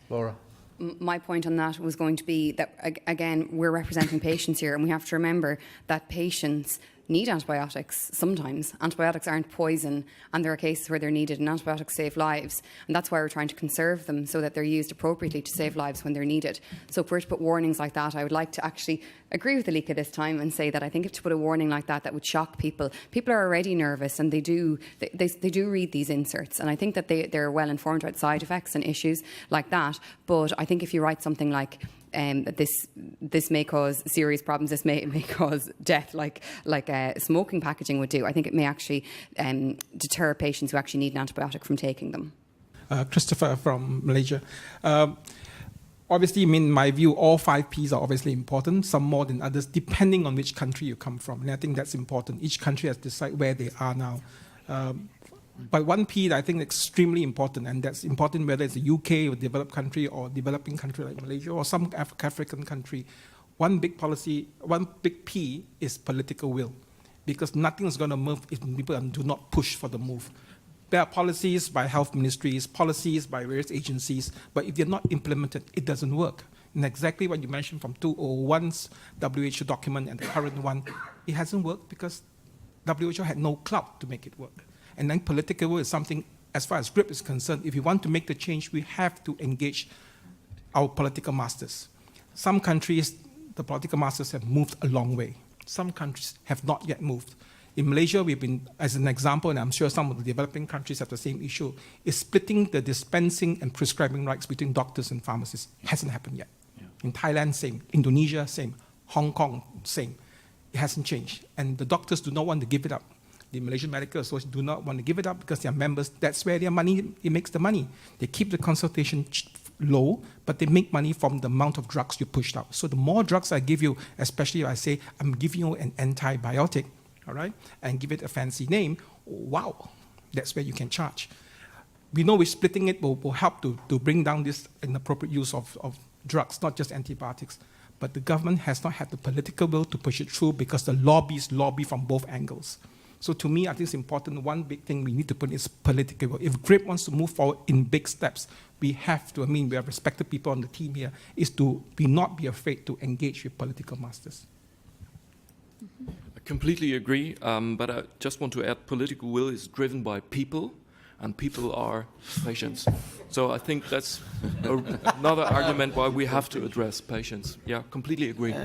Speaker 1: Laura?
Speaker 9: My point on that was going to be that, again, we're representing patients here, and we have to remember that patients need antibiotics sometimes. Antibiotics aren't poison, and there are cases where they're needed, and antibiotics save lives. And that's why we're trying to conserve them so that they're used appropriately to save lives when they're needed. So if we're to put warnings like that, I would like to actually agree with Alika this time and say that I think if to put a warning like that, that would shock people. People are already nervous, and they do read these inserts, and I think that they're well informed about side effects and issues like that. But I think if you write something like this may cause serious problems, this may cause death, like smoking packaging would do, I think it may actually deter patients who actually need an antibiotic from taking them.
Speaker 15: Christopher from Malaysia. Obviously, in my view, all 5 Ps are obviously important, some more than others, depending on which country you come from. And I think that's important. Each country has to decide where they are now. But 1 P that I think is extremely important, and that's important whether it's a UK or developed country or developing country like Malaysia or some African country. One big P is political will, because nothing is going to move if people do not push for the move. There are policies by health ministries, policies by various agencies, but if they're not implemented, it doesn't work. And exactly what you mentioned from 2001's WHO document and the current one, it hasn't worked because WHO had no clout to make it work. And then political will is something, as far as GRIP is concerned, if we want to make the change, we have to engage our political masters. Some countries, the political masters have moved a long way. Some countries have not yet moved. In Malaysia, we've been, as an example, and I'm sure some of the developing countries have the same issue, is splitting the dispensing and prescribing rights between doctors and pharmacists. Hasn't happened yet. Yeah. In Thailand, same. Indonesia, same. Hong Kong, same. It hasn't changed. And the doctors do not want to give it up. The Malaysian Medical Association do not want to give it up because their members, that's where their money, it makes the money. They keep the consultation low, but they make money from the amount of drugs you pushed out. So the more drugs I give you, especially if I say, I'm giving you an antibiotic, all right, and give it a fancy name, wow, that's where you can charge. We know splitting it will help to bring down this inappropriate use of drugs, not just antibiotics. But the government has not had the political will to push it through because the lobbies lobby from both angles. So to me, I think it's important. One big thing we need to put is political will. If GRIP wants to move forward in big steps, we have to, we have respected people on the team here, is to not be afraid to engage with political masters.
Speaker 10: I completely agree, but I just want to add political will is driven by people, and people are patients. So I think that's another argument why we have to address patients. Yeah, completely agree.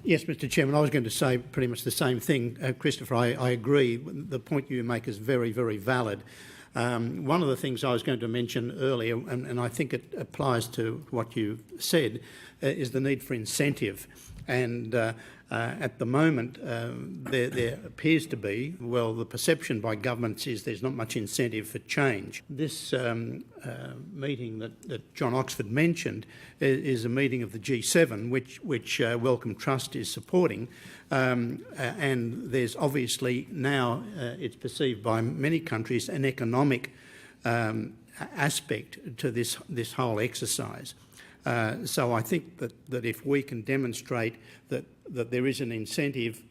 Speaker 7: Yes, Mr. Chairman, I was going to say pretty much the same thing. Christopher, I agree. The point you make is very, very valid. One of the things I was going to mention earlier, and I think it applies to what you said, is the need for incentive. And at the moment, there appears to be, well, the perception by governments is there's not much incentive for change. This meeting that John Oxford mentioned is a meeting of the G7, which Wellcome Trust is supporting. And there's obviously now, it's perceived by many countries, an economic aspect to this whole exercise. So I think that if we can demonstrate that there is an incentive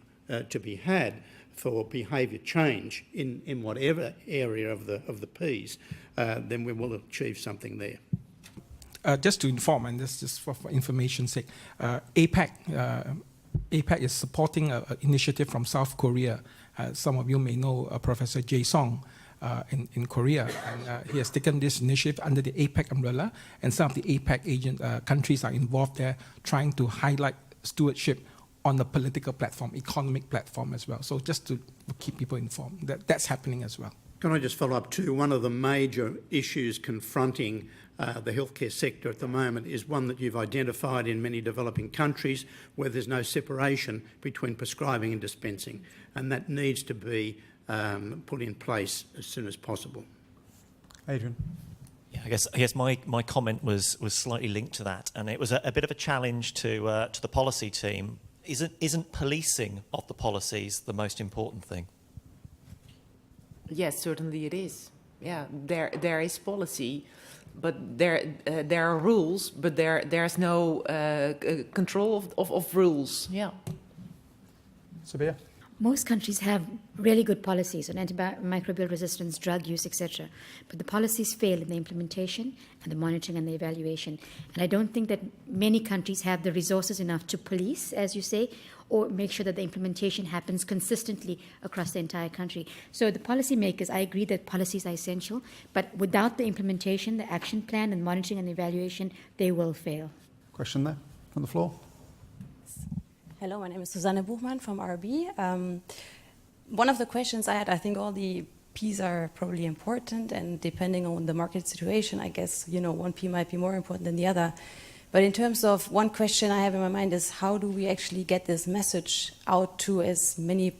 Speaker 7: to be had for behaviour change in whatever area of the Ps, then we will achieve something there.
Speaker 15: Just to inform, and this is for information's sake, APAC is supporting an initiative from South Korea. Some of you may know Professor Jae Song. In Korea, and he has taken this initiative under the APEC umbrella, and some of the APEC countries are involved there, trying to highlight stewardship on the political platform, economic platform as well. So just to keep people informed, that's happening as well.
Speaker 7: Can I just follow up too? One of the major issues confronting the healthcare sector at the moment is one that you've identified in many developing countries where there's no separation between prescribing and dispensing, and that needs to be put in place as soon as possible.
Speaker 1: Adrian.
Speaker 16: Yeah, I guess my comment was slightly linked to that, and it was a bit of a challenge to the policy team. Isn't policing of the policies the most important thing?
Speaker 2: Yes, certainly it is. Yeah, there is policy, but there are rules, but there's no control of rules. Yeah.
Speaker 1: Sabia?
Speaker 8: Most countries have really good policies on antimicrobial resistance, drug use, etc. But the policies fail in the implementation and the monitoring and the evaluation. And I don't think that many countries have the resources enough to police, as you say, or make sure that the implementation happens consistently across the entire country. So the policymakers, I agree that policies are essential, but without the implementation, the action plan and monitoring and evaluation, they will fail.
Speaker 1: Question there from the floor.
Speaker 17: Hello, my name is Susanne Buchmann from RB. One of the questions I had, I think all the Ps are probably important, and depending on the market situation, I guess, one P might be more important than the other. But in terms of one question I have in my mind is, how do we actually get this message out to as many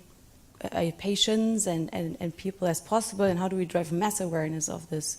Speaker 17: patients and people as possible, and how do we drive mass awareness of this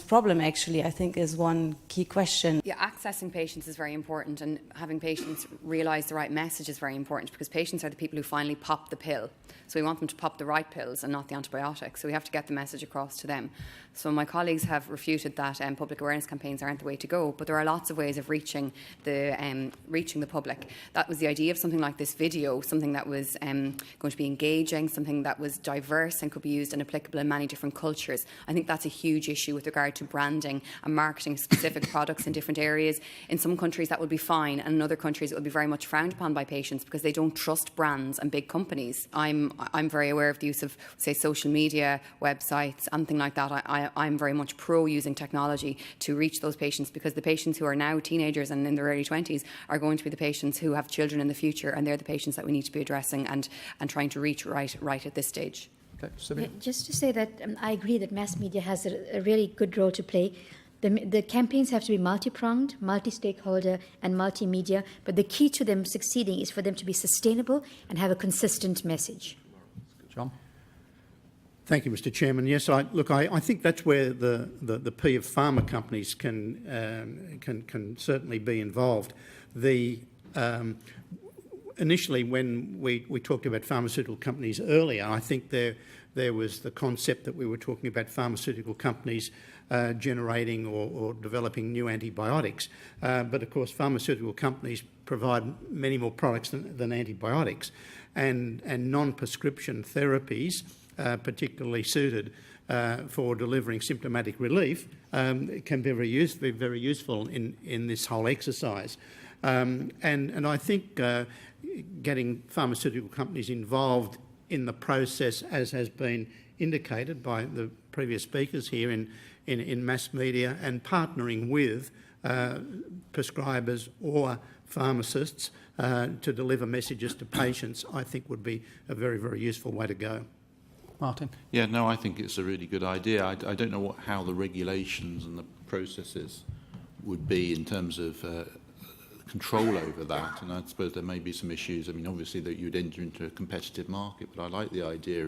Speaker 17: problem, actually, I think is one key question.
Speaker 9: Yeah, accessing patients is very important, and having patients realise the right message is very important, because patients are the people who finally pop the pill. So we want them to pop the right pills and not the antibiotics. So we have to get the message across to them. So my colleagues have refuted that public awareness campaigns aren't the way to go, but there are lots of ways of reaching the public. That was the idea of something like this video, something that was going to be engaging, something that was diverse and could be used and applicable in many different cultures. I think that's a huge issue with regard to branding and marketing specific products in different areas. In some countries that would be fine, and in other countries it would be very much frowned upon by patients because they don't trust brands and big companies. I'm very aware of the use of, say, social media, websites, anything like that. I'm very much pro using technology to reach those patients, because the patients who are now teenagers and in their early 20s are going to be the patients who have children in the future, and they're the patients that we need to be addressing and trying to reach right at this stage.
Speaker 1: Okay,
Speaker 8: yeah, just to say that I agree that mass media has a really good role to play. The campaigns have to be multi-pronged, multi-stakeholder and multimedia, but the key to them succeeding is for them to be sustainable and have a consistent message.
Speaker 1: John?
Speaker 7: Thank you, Mr. Chairman. Yes, I think that's where the P of pharma companies can certainly be involved. Initially, when we talked about pharmaceutical companies earlier, I think there was the concept that we were talking about pharmaceutical companies generating or developing new antibiotics. But of course, pharmaceutical companies provide many more products than antibiotics, and non-prescription therapies, particularly suited for delivering symptomatic relief, can be very useful in this whole exercise. And I think getting pharmaceutical companies involved in the process, as has been indicated by the previous speakers here in mass media, and partnering with prescribers or pharmacists to deliver messages to patients, I think would be a very, very useful way to go.
Speaker 1: Martin?
Speaker 6: Yeah, no, I think it's a really good idea. I don't know how the regulations and the processes would be in terms of control over that, and I suppose there may be some issues. I mean, obviously that you'd enter into a competitive market, but I like the idea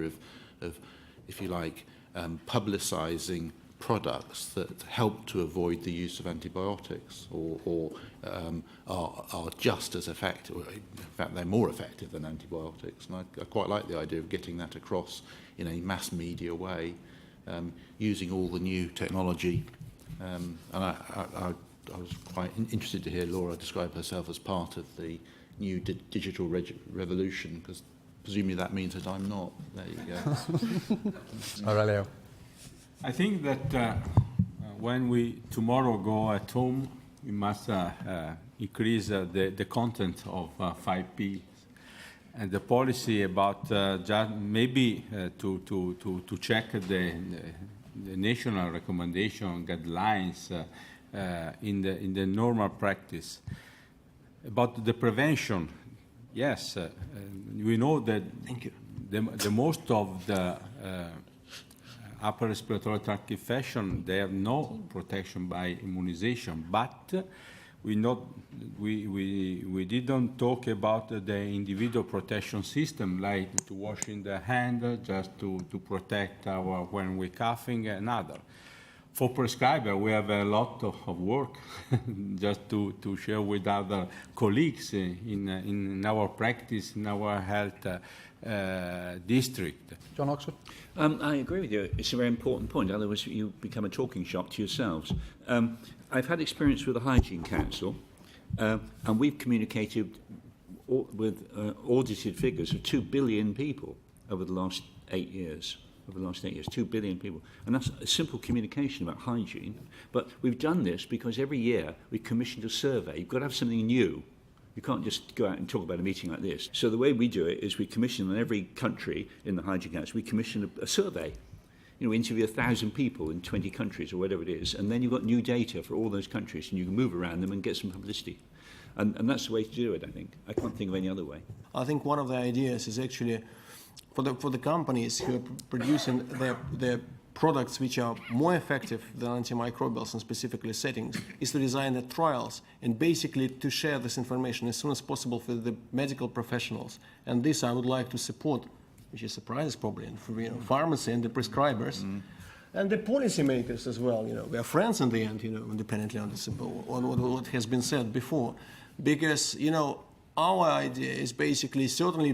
Speaker 6: of if you like, publicising products that help to avoid the use of antibiotics or are just as effective. In fact, they're more effective than antibiotics, and I quite like the idea of getting that across in a mass media way, using all the new technology. And I was quite interested to hear Laura describe herself as part of the new digital revolution, because presumably that means that I'm not. There you go.
Speaker 1: Aurelio?
Speaker 5: I think that when we tomorrow go at home, we must increase the content of 5P and the policy about just maybe to check the national recommendation guidelines in the normal practice. About the prevention, yes, we know that the most of the upper respiratory tract infection, they have no protection by immunization, but we didn't talk about the individual protection system, like to washing the hand just to protect our when we're coughing and other. For prescriber, we have a lot of work just to share with other colleagues in our practice, in our health district.
Speaker 1: John Oxford?
Speaker 4: I agree with you. It's a very important point, otherwise you become a talking shop to yourselves. I've had experience with the Hygiene Council, and we've communicated audited figures of 2 billion people over the last 8 years. Over the last 8 years, 2 billion people. And that's a simple communication about hygiene. But we've done this because every year we commissioned a survey. You've got to have something new. You can't just go out and talk about a meeting like this. So the way we do it is we commission in every country in the Hygiene Council, we commission a survey. We interview 1,000 people in 20 countries or whatever it is, and then you've got new data for all those countries, and you can move around them and get some publicity. And that's the way to do it, I think. I can't think of any other way.
Speaker 3: I think one of the ideas is actually for the companies who are producing their products which are more effective than antimicrobials in specifically settings, is to design the trials and basically to share this information as soon as possible with the medical professionals. And this I would like to support, which is surprises probably, for pharmacy and the prescribers. And the policymakers as well. We are friends in the end, independently on what has been said before. Because, our idea is basically certainly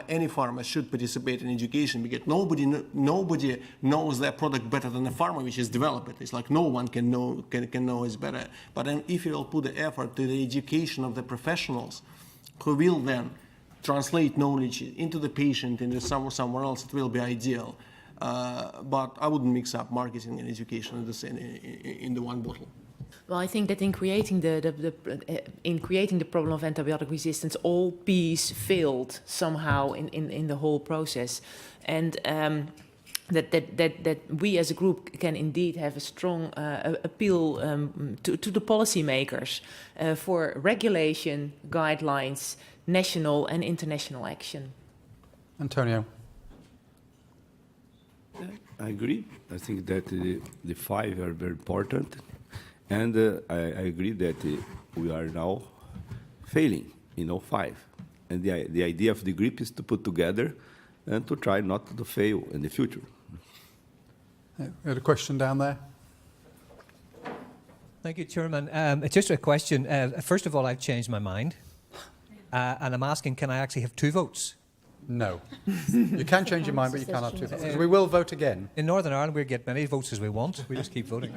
Speaker 3: any pharma should participate in education, because nobody knows their product better than the pharma which has developed it. It's like no one can know it better. But then if you will put the effort to the education of the professionals, who will then translate knowledge into the patient, into somewhere else, it will be ideal. But I wouldn't mix up marketing and education in the one bottle.
Speaker 2: Well, I think that in creating the problem of antibiotic resistance, all P's failed somehow in the whole process, and that we as a group can indeed have a strong appeal to the policymakers for regulation, guidelines, national and international action.
Speaker 1: Antonio.
Speaker 11: I agree. I think that the 5 are very important. And I agree that we are now failing in all 5. And the idea of the group is to put together and to try not to fail in the future.
Speaker 1: We had a question down there.
Speaker 18: Thank you, Chairman. It's just a question. First of all, I've changed my mind. And I'm asking, can I actually have 2 votes?
Speaker 1: No. You can change your mind, but you cannot have 2 votes. We will vote again.
Speaker 18: In Northern Ireland, we get many votes as we want. We just keep voting.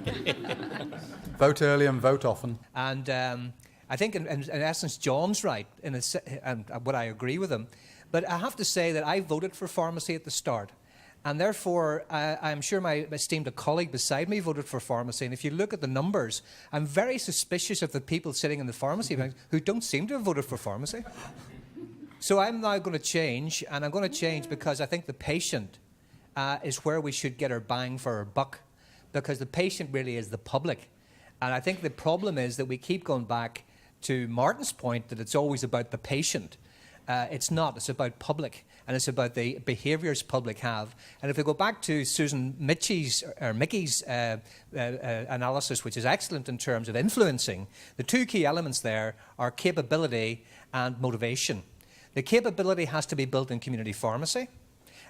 Speaker 1: Vote early and vote often.
Speaker 18: And I think, in essence, John's right, and what I agree with him. But I have to say that I voted for pharmacy at the start. And therefore, I'm sure my esteemed colleague beside me voted for pharmacy. And if you look at the numbers, I'm very suspicious of the people sitting in the pharmacy who don't seem to have voted for pharmacy. So I'm now going to change, and I'm going to change because I think the patient is where we should get our bang for our buck, because the patient really is the public. And I think the problem is that we keep going back to Martin's point that it's always about the patient. It's not. It's about public, and it's about the behaviours public have. And if we go back to Susan Mickey's analysis, which is excellent in terms of influencing, the 2 key elements there are capability and motivation. The capability has to be built in community pharmacy,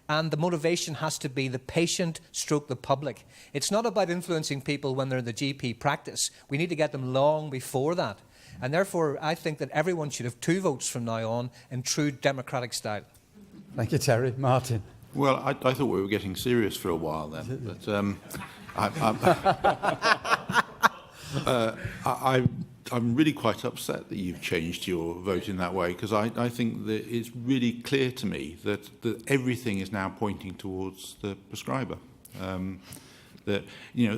Speaker 18: and the motivation has to be the patient stroke the public. It's not about influencing people when they're in the GP practice. We need to get them long before that. And therefore, I think that everyone should have 2 votes from now on in true democratic style.
Speaker 1: Thank you, Terry. Martin.
Speaker 6: Well, I thought we were getting serious for a while then, but I'm really quite upset that you've changed your vote in that way, because I think that it's really clear to me that everything is now pointing towards the prescriber. That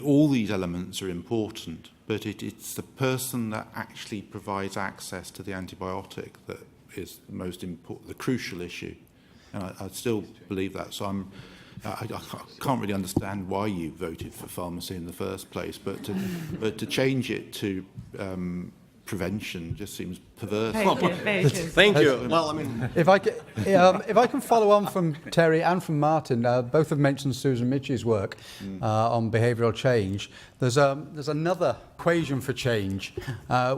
Speaker 6: all these elements are important, but it's the person that actually provides access to the antibiotic that is the most important, the crucial issue. And I still believe that. So I can't really understand why you voted for pharmacy in the first place, but to change it to prevention just seems perverse.
Speaker 3: Thank you. Well, I mean,
Speaker 1: if I can follow on from Terry and from Martin, both have mentioned Susan Michie's work on behavioural change. There's another equation for change,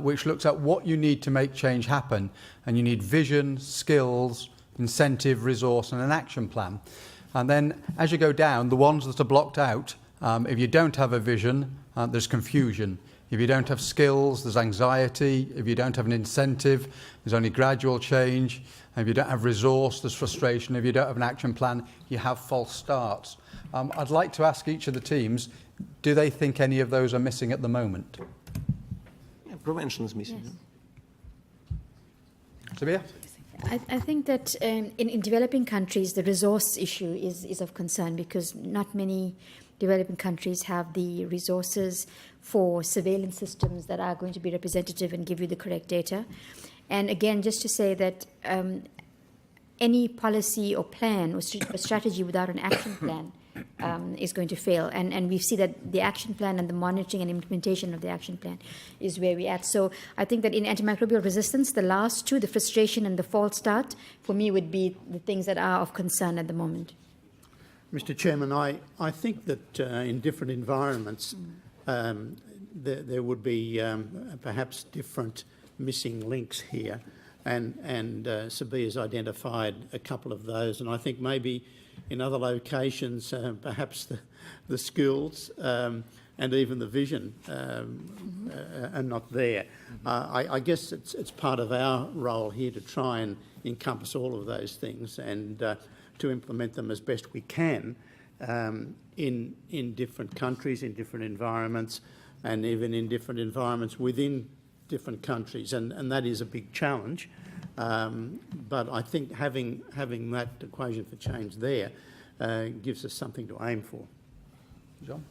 Speaker 1: which looks at what you need to make change happen, and you need vision, skills, incentive, resource, and an action plan. And then as you go down, the ones that are blocked out, if you don't have a vision, there's confusion. If you don't have skills, there's anxiety. If you don't have an incentive, there's only gradual change. And if you don't have resource, there's frustration. If you don't have an action plan, you have false starts. I'd like to ask each of the teams, do they think any of those are missing at the moment?
Speaker 3: Yeah, prevention is missing.
Speaker 1: Yes. Sabia?
Speaker 8: I think that in developing countries, the resource issue is of concern because not many developing countries have the resources for surveillance systems that are going to be representative and give you the correct data. And again, just to say that any policy or plan or strategy without an action plan is going to fail. And we see that the action plan and the monitoring and implementation of the action plan is where we're at. So I think that in antimicrobial resistance, the last two, the frustration and the false start, for me would be the things that are of concern at the moment.
Speaker 7: Mr. Chairman, I think that in different environments there would be perhaps different missing links here, and Sabi has identified a couple of those, and I think maybe in other locations perhaps the skills and even the vision are not there. I guess it's part of our role here to try and encompass all of those things and to implement them as best we can in different countries, in different environments, and even in different environments within different countries. And that is a big challenge. But I think having that equation for change there gives us something to aim for.
Speaker 1: John?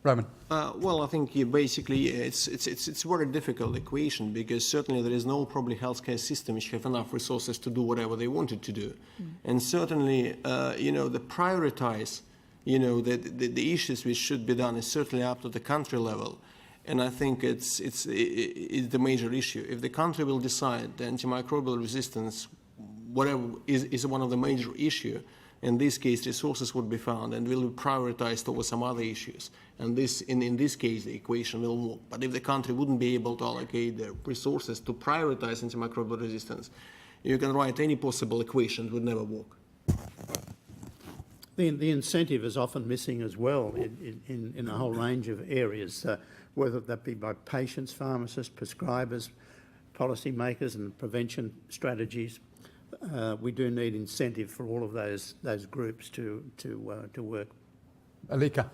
Speaker 1: Roman?
Speaker 3: Well, I think basically it's a very difficult equation because certainly there is no probably healthcare system which have enough resources to do whatever they wanted to do, and certainly the prioritize the issues which should be done is certainly up to the country level, and I think it's the major issue. If the country will decide the antimicrobial resistance, whatever is one of the major issue. In this case, resources would be found and will be prioritized over some other issues. And in this case, the equation will work. But if the country wouldn't be able to allocate the resources to prioritize antimicrobial resistance, you can write any possible equation, it would never work.
Speaker 7: The incentive is often missing as well in a whole range of areas, whether that be by patients, pharmacists, prescribers, policymakers and prevention strategies. We do need incentive for all of those groups to work.
Speaker 1: Alika.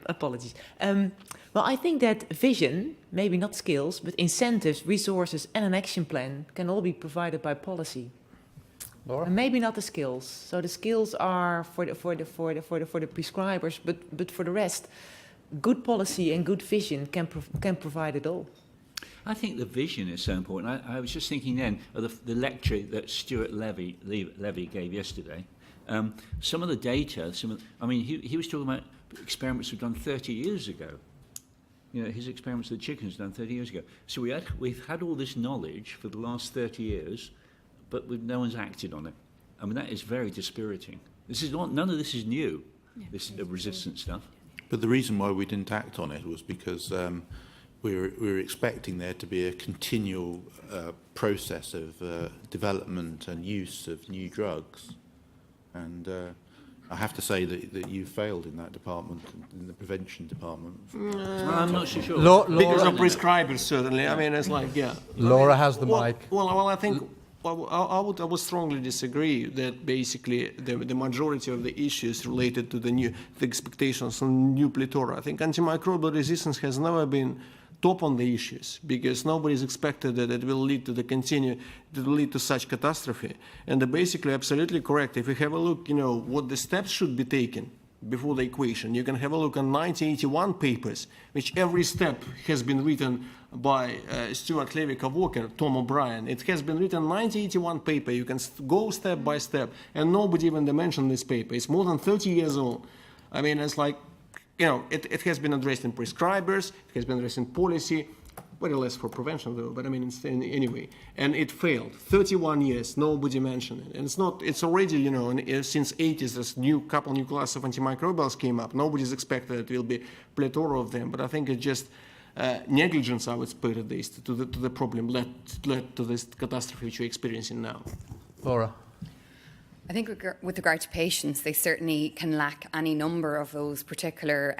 Speaker 2: Apologies. Well, I think that vision, maybe not skills, but incentives, resources, and an action plan can all be provided by policy.
Speaker 1: Laura?
Speaker 2: And maybe not the skills. So the skills are for the prescribers, but for the rest, good policy and good vision can provide it all.
Speaker 4: I think the vision is so important. I was just thinking then of the lecture that Stuart Levy gave yesterday. Some of the data, he was talking about experiments were done 30 years ago. His experiments with the chickens done 30 years ago. So we've had all this knowledge for the last 30 years, but no one's acted on it. I mean, that is very dispiriting. None of this is new, this resistance stuff.
Speaker 6: But the reason why we didn't act on it was because we were expecting there to be a continual process of development and use of new drugs. And I have to say that you failed in that department, in the prevention department.
Speaker 4: I'm not so sure.
Speaker 3: Because of prescribers, certainly. I mean, it's like, yeah.
Speaker 1: Laura has the mic.
Speaker 3: Well, I think I would strongly disagree that basically the majority of the issues related to the expectations on new plethora. I think antimicrobial resistance has never been top on the issues because nobody is expected that it will lead to such catastrophe. And they're basically absolutely correct. If you have a look, what the steps should be taken before the equation, you can have a look at 1981 papers, which every step has been written by Stuart Levy, Walker, Tom O'Brien. It has been written 1981 paper. You can go step by step, and nobody even mentioned this paper. It's more than 30 years old. I mean, it's like, it has been addressed in prescribers, it has been addressed in policy, very less for prevention though, but I mean, anyway. And it failed. 31 years, nobody mentioned it. And it's already, since 80s, this couple new classes of antimicrobials came up. Nobody's expected it will be plethora of them, but I think it's just negligence, I would put it this, to the problem led to this catastrophe which we're experiencing now.
Speaker 1: Laura?
Speaker 9: I think with regard to patients, they certainly can lack any number of those particular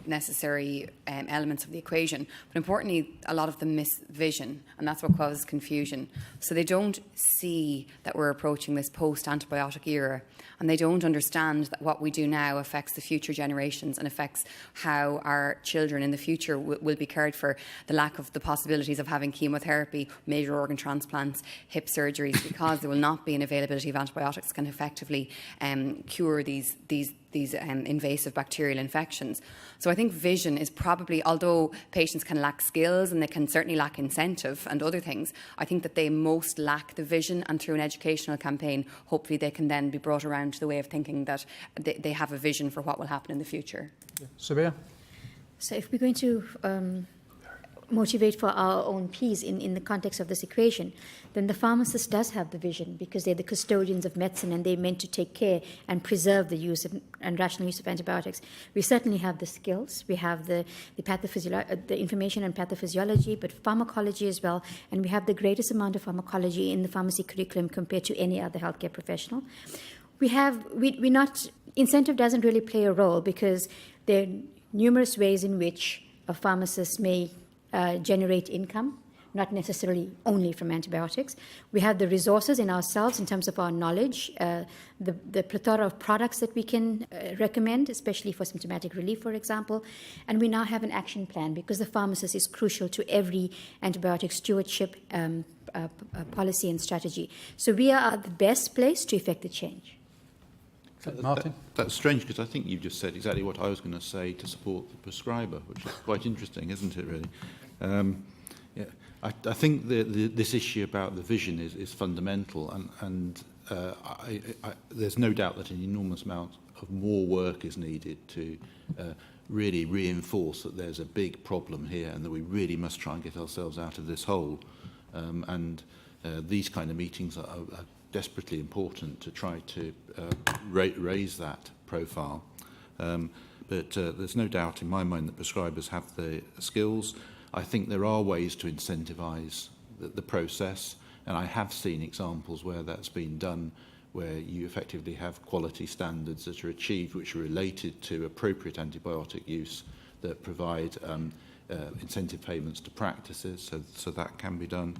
Speaker 9: necessary elements of the equation. But importantly, a lot of them miss vision, and that's what causes confusion. So they don't see that we're approaching this post-antibiotic era, and they don't understand that what we do now affects the future generations and affects how our children in the future will be cared for. The lack of the possibilities of having chemotherapy, major organ transplants, hip surgeries, because there will not be an availability of antibiotics can effectively cure these invasive bacterial infections. So I think vision is probably, although patients can lack skills and they can certainly lack incentive and other things, I think that they most lack the vision, and through an educational campaign, hopefully they can then be brought around to the way of thinking that they have a vision for what will happen in the future.
Speaker 1: Sabia?
Speaker 8: So if we're going to motivate for our own peace in the context of this equation, then the pharmacist does have the vision, because they're the custodians of medicine and they're meant to take care and preserve the use and rational use of antibiotics. We certainly have the skills, we have the information and pathophysiology, but pharmacology as well, and we have the greatest amount of pharmacology in the pharmacy curriculum compared to any other healthcare professional. Incentive doesn't really play a role, because there are numerous ways in which a pharmacist may generate income, not necessarily only from antibiotics. We have the resources in ourselves in terms of our knowledge, the plethora of products that we can recommend, especially for symptomatic relief, for example. And we now have an action plan, because the pharmacist is crucial to every antibiotic stewardship policy and strategy. So we are the best place to effect the change.
Speaker 1: Martin?
Speaker 6: That's strange, because I think you've just said exactly what I was going to say to support the prescriber, which is quite interesting, isn't it, really? I think this issue about the vision is fundamental, and there's no doubt that an enormous amount of more work is needed to really reinforce that there's a big problem here and that we really must try and get ourselves out of this hole. These kind of meetings are desperately important to try to raise that profile. But there's no doubt in my mind that prescribers have the skills. I think there are ways to incentivise the process, and I have seen examples where that's been done, where you effectively have quality standards that are achieved which are related to appropriate antibiotic use that provide incentive payments to practices, so that can be done.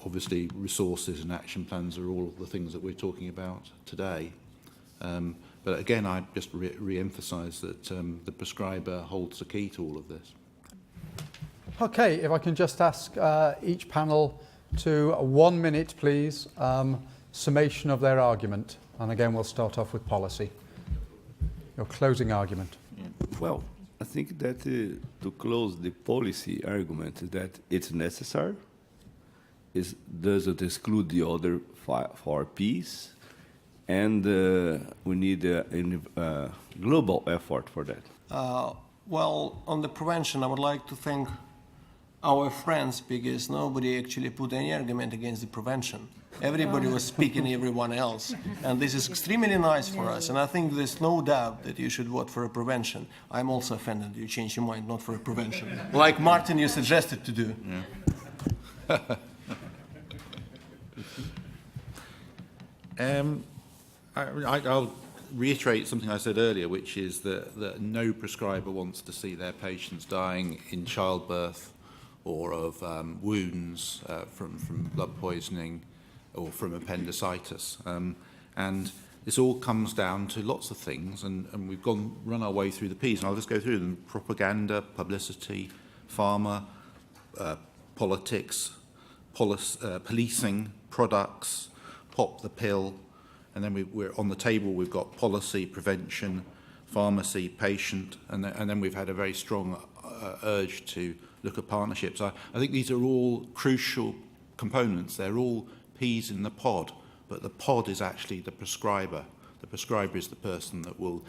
Speaker 6: Obviously, resources and action plans are all the things that we're talking about today. But again, I just re-emphasise that the prescriber holds the key to all of this.
Speaker 1: Okay, if I can just ask each panel to 1 minute, please, summation of their argument. And again, we'll start off with policy. Your closing argument.
Speaker 11: Well, I think that to close the policy argument is that it's necessary. It doesn't exclude the other 4 Ps, and we need a global effort for that.
Speaker 3: Well, on the prevention, I would like to thank our friends, because nobody actually put any argument against the prevention. Everybody was speaking everyone else, and this is extremely nice for us, and I think there's no doubt that you should vote for a prevention. I'm also offended you changed your mind, not for a prevention, like Martin you suggested to do.
Speaker 6: I'll reiterate something I said earlier, which is that no prescriber wants to see their patients dying in childbirth or of wounds from blood poisoning or from appendicitis. And this all comes down to lots of things, and we've run our way through the Ps, and I'll just go through them. Propaganda, publicity, pharma, politics, policing, products, pop the pill, and then we're on the table, we've got policy, prevention, pharmacy, patient, and then we've had a very strong urge to look at partnerships. I think these are all crucial components. They're all peas in the pod, but the pod is actually the prescriber. The prescriber is the person that will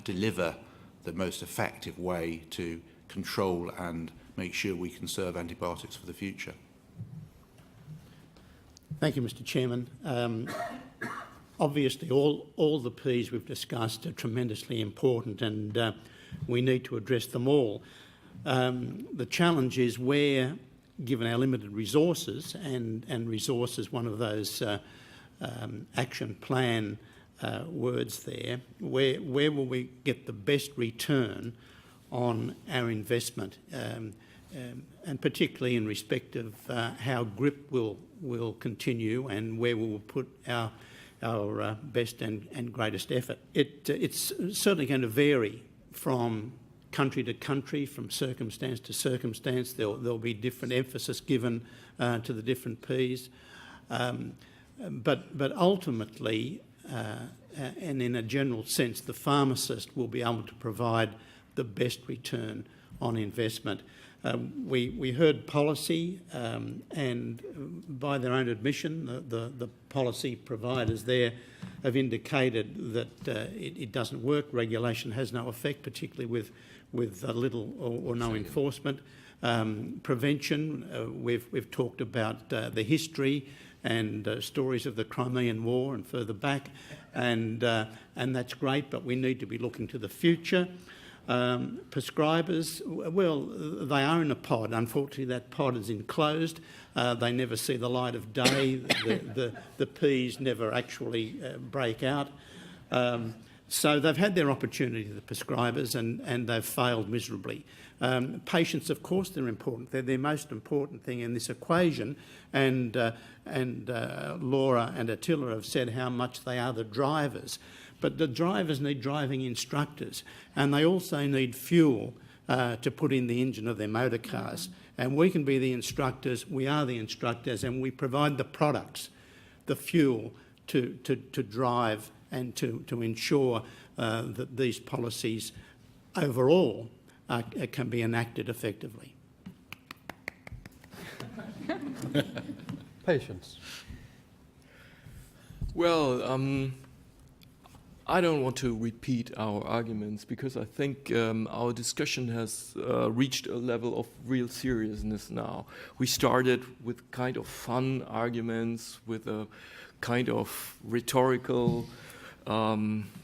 Speaker 6: deliver the most effective way to control and make sure we conserve antibiotics for the future.
Speaker 7: Thank you, Mr. Chairman. Obviously, all the Ps we've discussed are tremendously important, and we need to address them all. The challenge is where, given our limited resources, and resources, one of those action plan words there. Where will we get the best return on our investment, and particularly in respect of how GRIP will continue and where we will put our best and greatest effort. It's certainly going to vary from country to country, from circumstance to circumstance. There'll be different emphasis given to the different Ps, but ultimately, and in a general sense, the pharmacist will be able to provide the best return on investment. We heard policy, and by their own admission, the policy providers there have indicated that it doesn't work. Regulation has no effect, particularly with little or no enforcement. Prevention, we've talked about the history and stories of the Crimean War and further back, and that's great, but we need to be looking to the future. Prescribers, well, they are in a pod. Unfortunately, that pod is enclosed. They never see the light of day. The Ps never actually break out. So they've had their opportunity, the prescribers, and they've failed miserably. Patients, of course, they're important. They're the most important thing in this equation, and Laura and Attila have said how much they are the drivers. But the drivers need driving instructors, and they also need fuel to put in the engine of their motor cars. And we can be the instructors, we are the instructors, and we provide the products, the fuel to drive and to ensure that these policies overall can be enacted effectively.
Speaker 1: Patience.
Speaker 10: Well, I don't want to repeat our arguments because I think our discussion has reached a level of real seriousness now. We started with kind of fun arguments, with a kind of rhetorical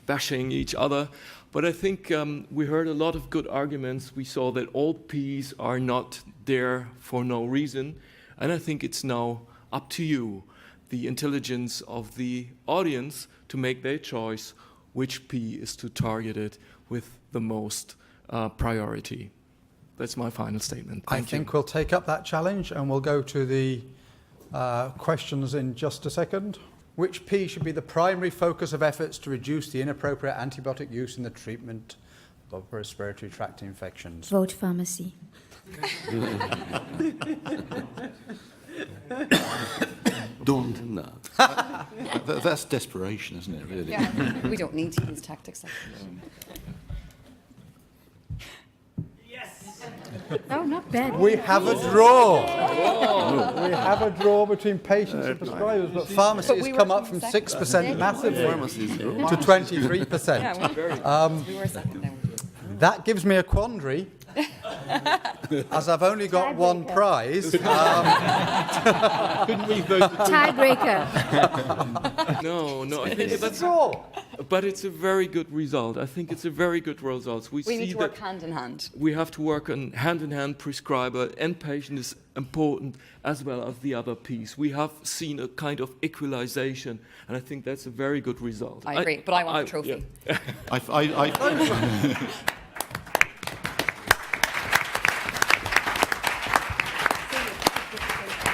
Speaker 10: bashing each other. But I think we heard a lot of good arguments. We saw that all Ps are not there for no reason. And I think it's now up to you, the intelligence of the audience, to make their choice which P is to target it with the most priority. That's my final statement.
Speaker 1: I think we'll take up that challenge and we'll go to the questions in just a second. Which P should be the primary focus of efforts to reduce the inappropriate antibiotic use in the treatment of respiratory tract infections?
Speaker 8: Vote pharmacy.
Speaker 6: Don't. No. That's desperation, isn't it, really?
Speaker 9: Yeah, we don't need to use tactics.
Speaker 8: Oh, not bad.
Speaker 1: We have a draw. We have a draw between patients and prescribers, but pharmacy has come up from 6% massively to 23%.
Speaker 9: We were second then.
Speaker 1: That gives me a quandary. As I've only got one prize.
Speaker 6: Couldn't we vote?
Speaker 8: Tiebreaker.
Speaker 10: No, I think that's all. But it's a very good result. I think it's a very good result.
Speaker 9: We need to work hand in hand.
Speaker 10: We have to work on hand-in-hand. Prescriber and patient is important, as well as the other piece. We have seen a kind of equalization, and I think that's a very good result.
Speaker 9: I agree, but I want the trophy.
Speaker 10: Yeah.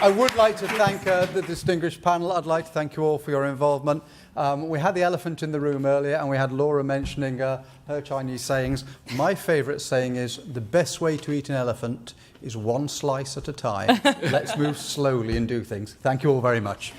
Speaker 1: I would like to thank the distinguished panel. I'd like to thank you all for your involvement. We had the elephant in the room earlier, and we had Laura mentioning her Chinese sayings. My favourite saying is, the best way to eat an elephant is one slice at a time. Let's move slowly and do things. Thank you all very much.